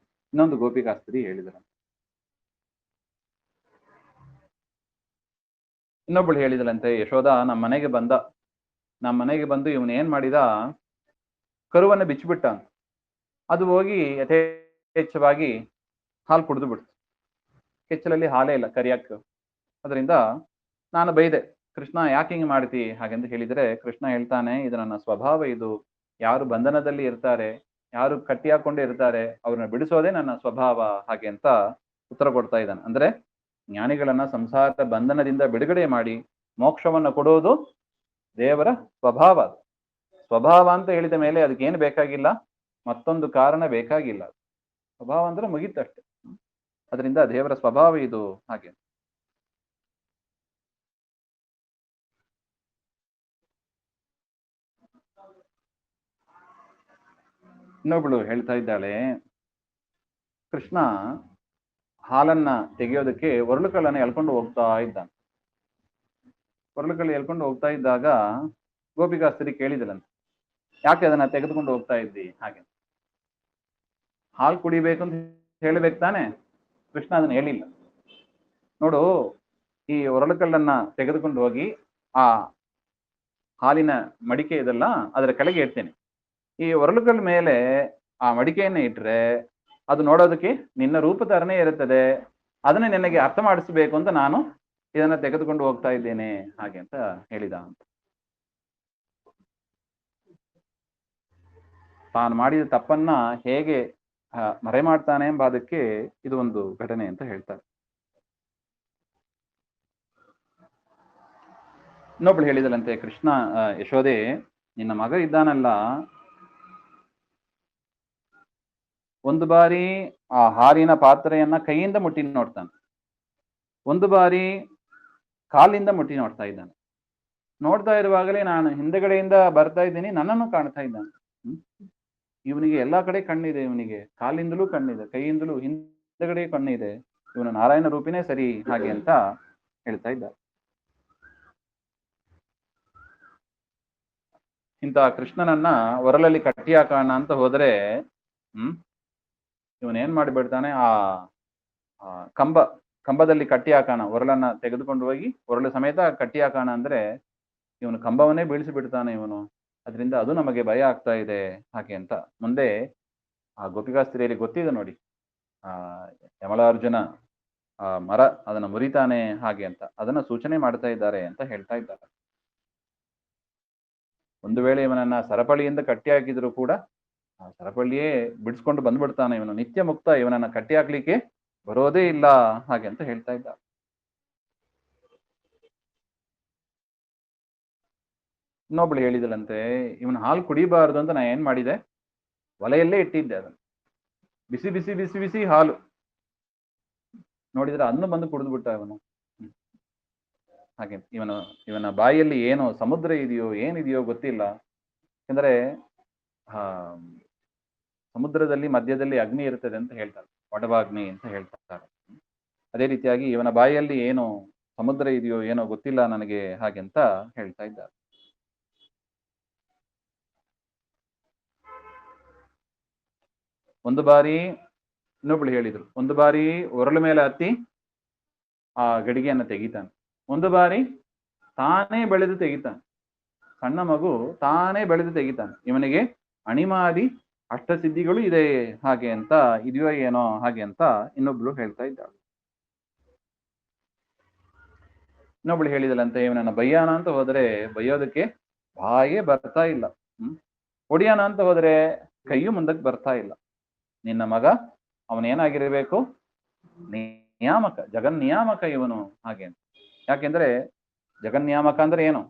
Speaker 1: ಇನ್ನೊಂದು ಗೋಪಿಕಾಸ್ತ್ರೀ ಹೇಳಿದರು. ಇನ್ನೊಬ್ಳು ಹೇಳಿದಲಂತೆ, ಯಶೋದ ನಮ್ಮ ಮನೆಗೆ ಬಂದು ಇವನು ಏನ್ ಮಾಡಿದ, ಕರುವನ್ನ ಬಿಚ್ಚಿಬಿಟ್ಟ, ಅದು ಹೋಗಿ ಯಥೇಚ್ಛವಾಗಿ ಹಾಲು ಕುಡಿದು ಬಿಡ್ತು, ಕೆಚ್ಚಲಲ್ಲಿ ಹಾಲೇ ಇಲ್ಲ ಕರಿಯಕ್ಕೆ. ಅದರಿಂದ ನಾನು ಬೈದೆ, ಕೃಷ್ಣ ಯಾಕೆ ಹಿಂಗೆ ಮಾಡ್ತಿ ಹಾಗೆಂದು ಹೇಳಿದರೆ, ಕೃಷ್ಣ ಹೇಳ್ತಾನೆ, ಇದು ನನ್ನ ಸ್ವಭಾವ, ಇದು ಯಾರು ಬಂಧನದಲ್ಲಿ ಇರ್ತಾರೆ, ಯಾರು ಕಟ್ಟಿ ಹಾಕೊಂಡೇ ಇರ್ತಾರೆ, ಅವ್ರನ್ನ ಬಿಡಿಸೋದೇ ನನ್ನ ಸ್ವಭಾವ ಹಾಗೆ ಅಂತ ಉತ್ತರ ಕೊಡ್ತಾ ಇದ್ದಾನೆ. ಅಂದ್ರೆ ಜ್ಞಾನಿಗಳನ್ನ ಸಂಸಾರ ಬಂಧನದಿಂದ ಬಿಡುಗಡೆ ಮಾಡಿ ಮೋಕ್ಷವನ್ನ ಕೊಡೋದು ದೇವರ ಸ್ವಭಾವ. ಸ್ವಭಾವ ಅಂತ ಹೇಳಿದ ಮೇಲೆ ಅದಕ್ಕೇನು ಬೇಕಾಗಿಲ್ಲ, ಮತ್ತೊಂದು ಕಾರಣ ಬೇಕಾಗಿಲ್ಲ, ಸ್ವಭಾವ ಅಂದ್ರೆ ಮುಗೀತಷ್ಟೆ. ಅದರಿಂದ ದೇವರ ಸ್ವಭಾವ ಇದು ಹಾಗೆ. ಇನ್ನೊಬ್ಳು ಹೇಳ್ತಾ ಇದ್ದಾಳೆ, ಕೃಷ್ಣ ಹಾಲನ್ನ ತೆಗೆಯೋದಕ್ಕೆ ಒರಳುಕಲ್ಲನ್ನ ಎಳ್ಕೊಂಡು ಹೋಗ್ತಾ ಇದ್ದಾನೆ. ಒರಳುಕಲ್ಲು ಎಳ್ಕೊಂಡು ಹೋಗ್ತಾ ಇದ್ದಾಗ ಗೋಪಿಕಾಸ್ತ್ರೀ ಕೇಳಿದಳಂತೆ, ಯಾಕೆ ಅದನ್ನ ತೆಗೆದುಕೊಂಡು ಹೋಗ್ತಾ ಇದ್ದಿ ಹಾಗೆ. ಹಾಲು ಕುಡಿಬೇಕು ಅಂತ ಹೇಳ್ಬೇಕು ತಾನೆ, ಕೃಷ್ಣ ಅದನ್ನ ಹೇಳಿಲ್ಲ. ನೋಡು, ಈ ಒರಳುಕಲ್ಲನ್ನ ತೆಗೆದುಕೊಂಡು ಹೋಗಿ ಆ ಹಾಲಿನ ಮಡಿಕೆ ಇದೆಲ್ಲ ಅದರ ಕೆಳಗೆ ಇಡ್ತೇನೆ, ಈ ಒರಳುಕಲ್ ಮೇಲೆ ಆ ಮಡಿಕೆಯನ್ನ ಇಟ್ರೆ ಅದು ನೋಡೋದಕ್ಕೆ ನಿನ್ನ ರೂಪ ತರನೇ ಇರುತ್ತದೆ, ಅದನ್ನ ನಿನಗೆ ಅರ್ಥ ಮಾಡಿಸ್ಬೇಕು ಅಂತ ನಾನು ಇದನ್ನ ತೆಗೆದುಕೊಂಡು ಹೋಗ್ತಾ ಇದ್ದೇನೆ ಹಾಗೆ ಅಂತ ಹೇಳಿದ ಅಂತ. ತಾನು ಮಾಡಿದ ತಪ್ಪನ್ನ ಹೇಗೆ ಮರೆ ಮಾಡ್ತಾನೆ ಎಂಬ ಅದಕ್ಕೆ ಇದು ಒಂದು ಘಟನೆ ಅಂತ ಹೇಳ್ತಾರೆ. ಇನ್ನೊಬ್ಳು ಹೇಳಿದಲಂತೆ, ಕೃಷ್ಣ ಯಶೋದೆ ನಿನ್ನ ಮಗ ಇದ್ದಾನಲ್ಲ, ಒಂದು ಬಾರಿ ಆ ಹಾಲಿನ ಪಾತ್ರೆಯನ್ನ ಕೈಯಿಂದ ಮುಟ್ಟಿ ನೋಡ್ತಾನೆ, ಒಂದು ಬಾರಿ ಕಾಲಿಂದ ಮುಟ್ಟಿ ನೋಡ್ತಾ ಇದ್ದಾನೆ. ನೋಡ್ತಾ ಇರುವಾಗಲೇ ನಾನು ಹಿಂದೆಗಡೆಯಿಂದ ಬರ್ತಾ ಇದ್ದೀನಿ, ನನ್ನನ್ನು ಕಾಣ್ತಾ ಇದ್ದಾನೆ. ಇವನಿಗೆ ಎಲ್ಲಾ ಕಡೆ ಕಣ್ಣಿದೆ, ಇವನಿಗೆ ಕಾಲಿಂದಲೂ ಕಣ್ಣಿದೆ, ಕೈಯಿಂದಲೂ ಹಿಂದೆಗಡೆ ಕಣ್ಣಿದೆ, ಇವನು ನಾರಾಯಣ ರೂಪಿನೇ ಸರಿ ಹಾಗೆ ಅಂತ ಹೇಳ್ತಾ ಇದ್ದ. ಇಂಥ ಕೃಷ್ಣನನ್ನ ಒರಲಲ್ಲಿ ಕಟ್ಟಿ ಹಾಕೋಣ ಅಂತ ಹೋದ್ರೆ ಇವನೇನ್ ಮಾಡಿಬಿಡ್ತಾನೆ, ಆ ಕಂಬದಲ್ಲಿ ಕಟ್ಟಿ ಹಾಕೋಣ, ಒರಳನ್ನ ತೆಗೆದುಕೊಂಡು ಹೋಗಿ ಒರಳು ಸಮೇತ ಕಟ್ಟಿ ಹಾಕೋಣ ಅಂದ್ರೆ ಇವನು ಕಂಬವನ್ನೇ ಬೀಳಿಸಿ ಬಿಡ್ತಾನೆ ಇವನು. ಅದರಿಂದ ಅದು ನಮಗೆ ಭಯ ಆಗ್ತಾ ಇದೆ ಹಾಗೆ ಅಂತ. ಮುಂದೆ ಆ ಗೋಪಿಕಾಸ್ತ್ರೀಯರಿಗೆ ಗೊತ್ತಿದೆ ನೋಡಿ, ಯಮಲಾರ್ಜುನ ಆ ಮರ ಅದನ್ನ ಮುರಿತಾನೆ ಹಾಗೆ ಅಂತ, ಅದನ್ನ ಸೂಚನೆ ಮಾಡ್ತಾ ಇದ್ದಾರೆ ಅಂತ ಹೇಳ್ತಾ ಇದ್ದಾರೆ. ಒಂದು ವೇಳೆ ಇವನನ್ನ ಸರಪಳಿಯಿಂದ ಕಟ್ಟಿ ಹಾಕಿದ್ರು ಕೂಡ ಆ ಸರಪಳಿಯೇ ಬಿಡಿಸ್ಕೊಂಡು ಬಂದ್ಬಿಡ್ತಾನೆ, ಇವನು ನಿತ್ಯ ಮುಕ್ತ, ಇವನನ್ನ ಕಟ್ಟಿ ಹಾಕ್ಲಿಕ್ಕೆ ಬರೋದೇ ಇಲ್ಲ ಹಾಗೆ ಅಂತ ಹೇಳ್ತಾ ಇದ್ದ. ಇನ್ನೊಬ್ಳು ಹೇಳಿದಳಂತೆ, ಇವನು ಹಾಲು ಕುಡಿಬಾರದು ಅಂತ ನಾ ಏನ್ ಮಾಡಿದೆ, ಒಲೆಯಲ್ಲೇ ಇಟ್ಟಿದ್ದೆ ಅದನ್ನು, ಬಿಸಿ ಬಿಸಿ ಬಿಸಿ ಬಿಸಿ ಹಾಲು, ನೋಡಿದ್ರೆ ಅದನ್ನು ಬಂದು ಕುಡಿದು ಬಿಟ್ಟ ಇವನು ಹಾಗೆ. ಇವನ ಬಾಯಿಯಲ್ಲಿ ಏನೋ ಸಮುದ್ರ ಇದೆಯೋ ಏನಿದೆಯೋ ಗೊತ್ತಿಲ್ಲ, ಯಾಕಂದ್ರೆ ಸಮುದ್ರದಲ್ಲಿ ಮಧ್ಯದಲ್ಲಿ ಅಗ್ನಿ ಇರ್ತದೆ ಅಂತ ಹೇಳ್ತಾರೆ, ಒಡವಾಗ್ನಿ ಅಂತ ಹೇಳ್ತಾರೆ. ಅದೇ ರೀತಿಯಾಗಿ ಇವನ ಬಾಯಿಯಲ್ಲಿ ಏನು ಸಮುದ್ರ ಇದೆಯೋ ಏನೋ ಗೊತ್ತಿಲ್ಲ ನನಗೆ ಹಾಗೆ ಅಂತ ಹೇಳ್ತಾ ಇದ್ದಾರೆ. ಒಂದು ಬಾರಿ ಇನ್ನೊಬ್ಳು ಹೇಳಿದ್ರು, ಒಂದು ಬಾರಿ ಒರಳು ಮೇಲೆ ಹತ್ತಿ ಆ ಗಡಿಗೆಯನ್ನು ತೆಗಿತಾನೆ, ಒಂದು ಬಾರಿ ತಾನೇ ಬೆಳೆದು ತೆಗಿತಾನೆ. ಸಣ್ಣ ಮಗು ತಾನೇ ಬೆಳೆದು ತೆಗಿತಾನೆ. ಇವನಿಗೆ ಅಣಿಮಾದಿ ಅಷ್ಟಸಿದ್ಧಿಗಳು ಇದೆ ಹಾಗೆ ಅಂತ, ಇದೆಯೋ ಏನೋ ಹಾಗೆ ಅಂತ ಇನ್ನೊಬ್ಳು ಹೇಳ್ತಾ ಇದ್ದಾಳೆ. ಇನ್ನೊಬ್ಳು ಹೇಳಿದಳಂತೆ, ಇವನನ್ನ ಬಯ್ಯಾನ ಅಂತ ಹೋದ್ರೆ ಬೈಯೋದಕ್ಕೆ ಬಾಯೇ ಬರ್ತಾ ಇಲ್ಲ, ಹೊಡಿಯಾನ ಅಂತ ಹೋದ್ರೆ ಕೈಯು ಮುಂದಕ್ಕೆ ಬರ್ತಾ ಇಲ್ಲ. ನಿನ್ನ ಮಗ ಅವನೇನಾಗಿರ್ಬೇಕು, ನಿಯಾಮಕ, ಜಗನ್ನಿಯಾಮಕ ಇವನು ಹಾಗೆ ಅಂತ. ಯಾಕೆಂದ್ರೆ ಜಗನ್ನಿಯಾಮಕ ಅಂದ್ರೆ ಏನು,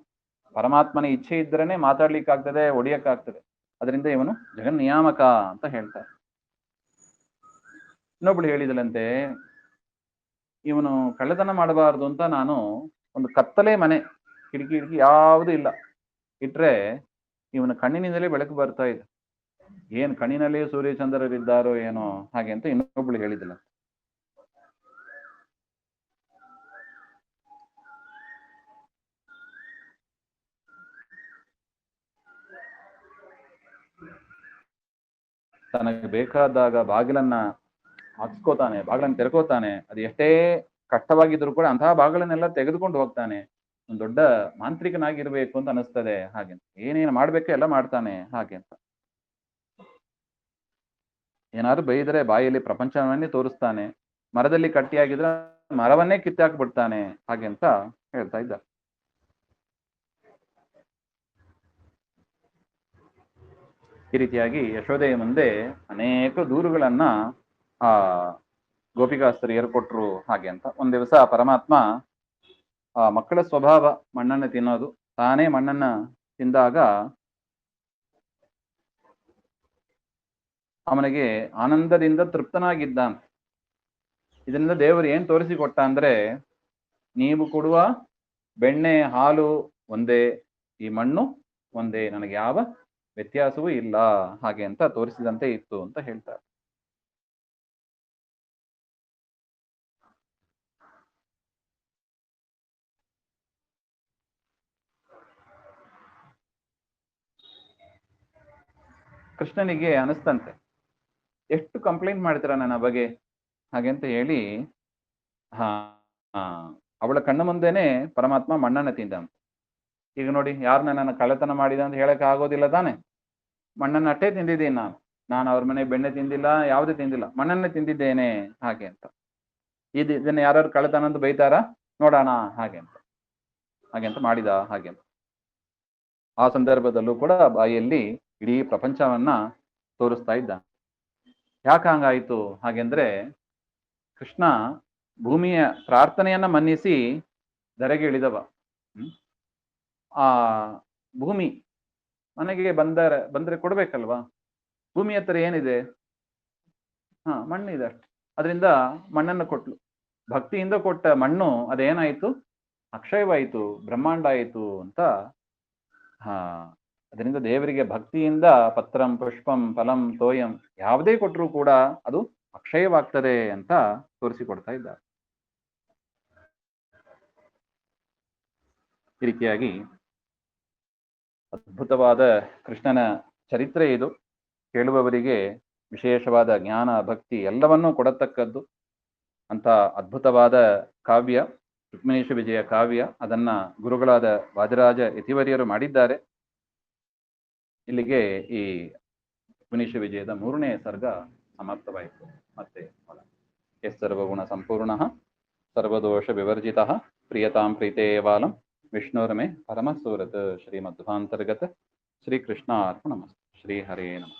Speaker 1: ಪರಮಾತ್ಮನ ಇಚ್ಛೆ ಇದ್ರೇನೆ ಮಾತಾಡ್ಲಿಕ್ಕಾಗ್ತದೆ, ಹೊಡಿಯಕ್ಕಾಗ್ತದೆ. ಅದರಿಂದ ಇವನು ಜಗನ್ನಿಯಾಮಕ ಅಂತ ಹೇಳ್ತಾರೆ. ಇನ್ನೊಬ್ಳು ಹೇಳಿದಳಂತೆ, ಇವನು ಕಳ್ಳತನ ಮಾಡಬಾರ್ದು ಅಂತ ನಾನು ಒಂದು ಕತ್ತಲೆ ಮನೆ, ಕಿಟಕಿ ಯಾವುದು ಇಲ್ಲ ಇಟ್ರೆ ಇವನ ಕಣ್ಣಿನಿಂದಲೇ ಬೆಳಕು ಬರ್ತಾ ಇದೆ. ಏನ್ ಕಣ್ಣಿನಲ್ಲಿ ಸೂರ್ಯಚಂದ್ರರಿದ್ದಾರೋ ಏನೋ ಹಾಗೆ ಅಂತ ಇನ್ನೊಬ್ಳು ಹೇಳಿದಿಲ್ಲ. ತನಗೆ ಬೇಕಾದಾಗ ಬಾಗಿಲನ್ನ ಹಾಕ್ಸ್ಕೋತಾನೆ, ಬಾಗಿಲನ್ನು ತೆರ್ಕೋತಾನೆ. ಅದು ಎಷ್ಟೇ ಕಷ್ಟವಾಗಿದ್ರು ಕೂಡ ಅಂತಹ ಬಾಗಿಲನ್ನೆಲ್ಲ ತೆಗೆದುಕೊಂಡು ಹೋಗ್ತಾನೆ. ಒಂದು ದೊಡ್ಡ ಮಾಂತ್ರಿಕನಾಗಿರ್ಬೇಕು ಅಂತ ಅನಿಸ್ತದೆ ಹಾಗೆ. ಏನೇನು ಮಾಡ್ಬೇಕು ಎಲ್ಲ ಮಾಡ್ತಾನೆ ಹಾಗೆ ಅಂತ. ಏನಾದ್ರು ಬೈದರೆ ಬಾಯಲ್ಲಿ ಪ್ರಪಂಚವನ್ನೇ ತೋರಿಸ್ತಾನೆ, ಮರದಲ್ಲಿ ಕಟ್ಟಿಯಾಗಿದ್ರೆ ಮರವನ್ನೇ ಕಿತ್ತಾಕ್ಬಿಡ್ತಾನೆ ಹಾಗೆ ಅಂತ ಹೇಳ್ತಾ ಇದ್ದ. ಈ ರೀತಿಯಾಗಿ ಯಶೋದೆಯ ಮುಂದೆ ಅನೇಕ ದೂರುಗಳನ್ನ ಆ ಗೋಪಿಕಾಸ್ತ್ರೀಯರು ಕೊಟ್ರು ಹಾಗೆ ಅಂತ. ಒಂದ್ ದಿವಸ ಪರಮಾತ್ಮ ಆ ಮಕ್ಕಳ ಸ್ವಭಾವ ಮಣ್ಣನ್ನು ತಿನ್ನೋದು, ತಾನೇ ಮಣ್ಣನ್ನ ತಿಂದಾಗ ಅವನಿಗೆ ಆನಂದದಿಂದ ತೃಪ್ತನಾಗಿದ್ದಾನೆ. ಇದರಿಂದ ದೇವರು ಏನ್ ತೋರಿಸಿಕೊಟ್ಟ ಅಂದ್ರೆ, ನೀವು ಕೊಡುವ ಬೆಣ್ಣೆ ಹಾಲು ಒಂದೇ, ಈ ಮಣ್ಣು ಒಂದೇ, ನನಗೆ ಯಾವ ವ್ಯತ್ಯಾಸವೂ ಇಲ್ಲ ಹಾಗೆ ಅಂತ ತೋರಿಸಿದಂತೆ ಇತ್ತು ಅಂತ ಹೇಳ್ತಾರೆ. ಕೃಷ್ಣನಿಗೆ ಅನಿಸ್ತಂತೆ, ಎಷ್ಟು ಕಂಪ್ಲೇಂಟ್ ಮಾಡ್ತೀರಾ ನನ್ನ ಬಗ್ಗೆ ಹಾಗೆ ಅಂತ ಹೇಳಿ ಅವಳ ಕಣ್ಣ ಮುಂದೆನೆ ಪರಮಾತ್ಮ ಮಣ್ಣನ್ನ ತಿಂದ. ಈಗ ನೋಡಿ, ಯಾರನ್ನ ನನ್ನ ಕಳ್ಳತನ ಮಾಡಿದ ಅಂತ ಹೇಳಕ್ ಆಗೋದಿಲ್ಲ ತಾನೆ. ಮಣ್ಣನ್ನ ಅಟ್ಟೆ ತಿಂದಿದ್ದೀನಿ ನಾನು ಅವ್ರ ಮನೆ ಬೆಣ್ಣೆ ತಿಂದಿಲ್ಲ, ಯಾವ್ದು ತಿಂದಿಲ್ಲ, ಮಣ್ಣನ್ನೇ ತಿಂದಿದ್ದೇನೆ ಹಾಗೆ ಅಂತ. ಇದನ್ನ ಯಾರು ಕಳ್ಳತನ ಅಂತ ಬೈತಾರ ನೋಡೋಣ ಹಾಗೆ ಅಂತ ಮಾಡಿದ ಹಾಗೆ ಅಂತ. ಆ ಸಂದರ್ಭದಲ್ಲೂ ಕೂಡ ಬಾಯಿಯಲ್ಲಿ ಇಡೀ ಪ್ರಪಂಚವನ್ನ ತೋರಿಸ್ತಾ ಇದ್ದ. ಯಾಕೆ ಹಂಗಾಯ್ತು ಹಾಗೆಂದ್ರೆ, ಕೃಷ್ಣ ಭೂಮಿಯ ಪ್ರಾರ್ಥನೆಯನ್ನ ಮನ್ನಿಸಿ ಧರೆಗೆ ಇಳಿದವ. ಆ ಭೂಮಿ ಮನೆಗೆ ಬಂದ್ರೆ ಕೊಡ್ಬೇಕಲ್ವಾ. ಭೂಮಿ ಹತ್ರ ಏನಿದೆ, ಮಣ್ಣಿದೆ ಅಷ್ಟೆ. ಅದರಿಂದ ಮಣ್ಣನ್ನು ಕೊಟ್ಲು. ಭಕ್ತಿಯಿಂದ ಕೊಟ್ಟ ಮಣ್ಣು ಅದೇನಾಯ್ತು, ಅಕ್ಷಯವಾಯಿತು, ಬ್ರಹ್ಮಾಂಡ ಆಯಿತು ಅಂತ. ಅದರಿಂದ ದೇವರಿಗೆ ಭಕ್ತಿಯಿಂದ ಪತ್ರಂ ಪುಷ್ಪಂ ಫಲಂ ತೋಯಂ ಯಾವುದೇ ಕೊಟ್ಟರೂ ಕೂಡ ಅದು ಅಕ್ಷಯವಾಗ್ತದೆ ಅಂತ ತೋರಿಸಿಕೊಡ್ತಾ ಇದ್ದಾರೆ. ಈ ರೀತಿಯಾಗಿ ಅದ್ಭುತವಾದ ಕೃಷ್ಣನ ಚರಿತ್ರೆ ಇದು. ಕೇಳುವವರಿಗೆ ವಿಶೇಷವಾದ ಜ್ಞಾನ ಭಕ್ತಿ ಎಲ್ಲವನ್ನೂ ಕೊಡತಕ್ಕದ್ದು ಅಂತ ಅದ್ಭುತವಾದ ಕಾವ್ಯ ರುಕ್ಮಿಣೀಶ ವಿಜಯ ಕಾವ್ಯ. ಅದನ್ನ ಗುರುಗಳಾದ ವಾದಿರಾಜ ಯತಿವರ್ಯರು ಮಾಡಿದ್ದಾರೆ. ಇಲ್ಲಿಗೆ ಈ ರುಕ್ಮಿಣೀಶ ವಿಜಯದ 3ನೇ ಸರ್ಗ ಸಮಾಪ್ತವಾಯಿತು. ಮತ್ತೆ ಎಸ್ ಸರ್ವಗುಣ ಸಂಪೂರ್ಣ ಸರ್ವದೋಷ ವಿವರ್ಜಿತ ಪ್ರಿಯತಾಂ ಪ್ರೀತೇವಾಲಂ ವಿಷ್ಣುರ್ಮೇ ಪರಮಸೂರತ್ ಶ್ರೀಮಧ್ವಾಂತರ್ಗತ ಶ್ರೀಕೃಷ್ಣಾರ್ಪಣಮಸ್ತು. ಶ್ರೀ ಹರೇ ನಮಃ.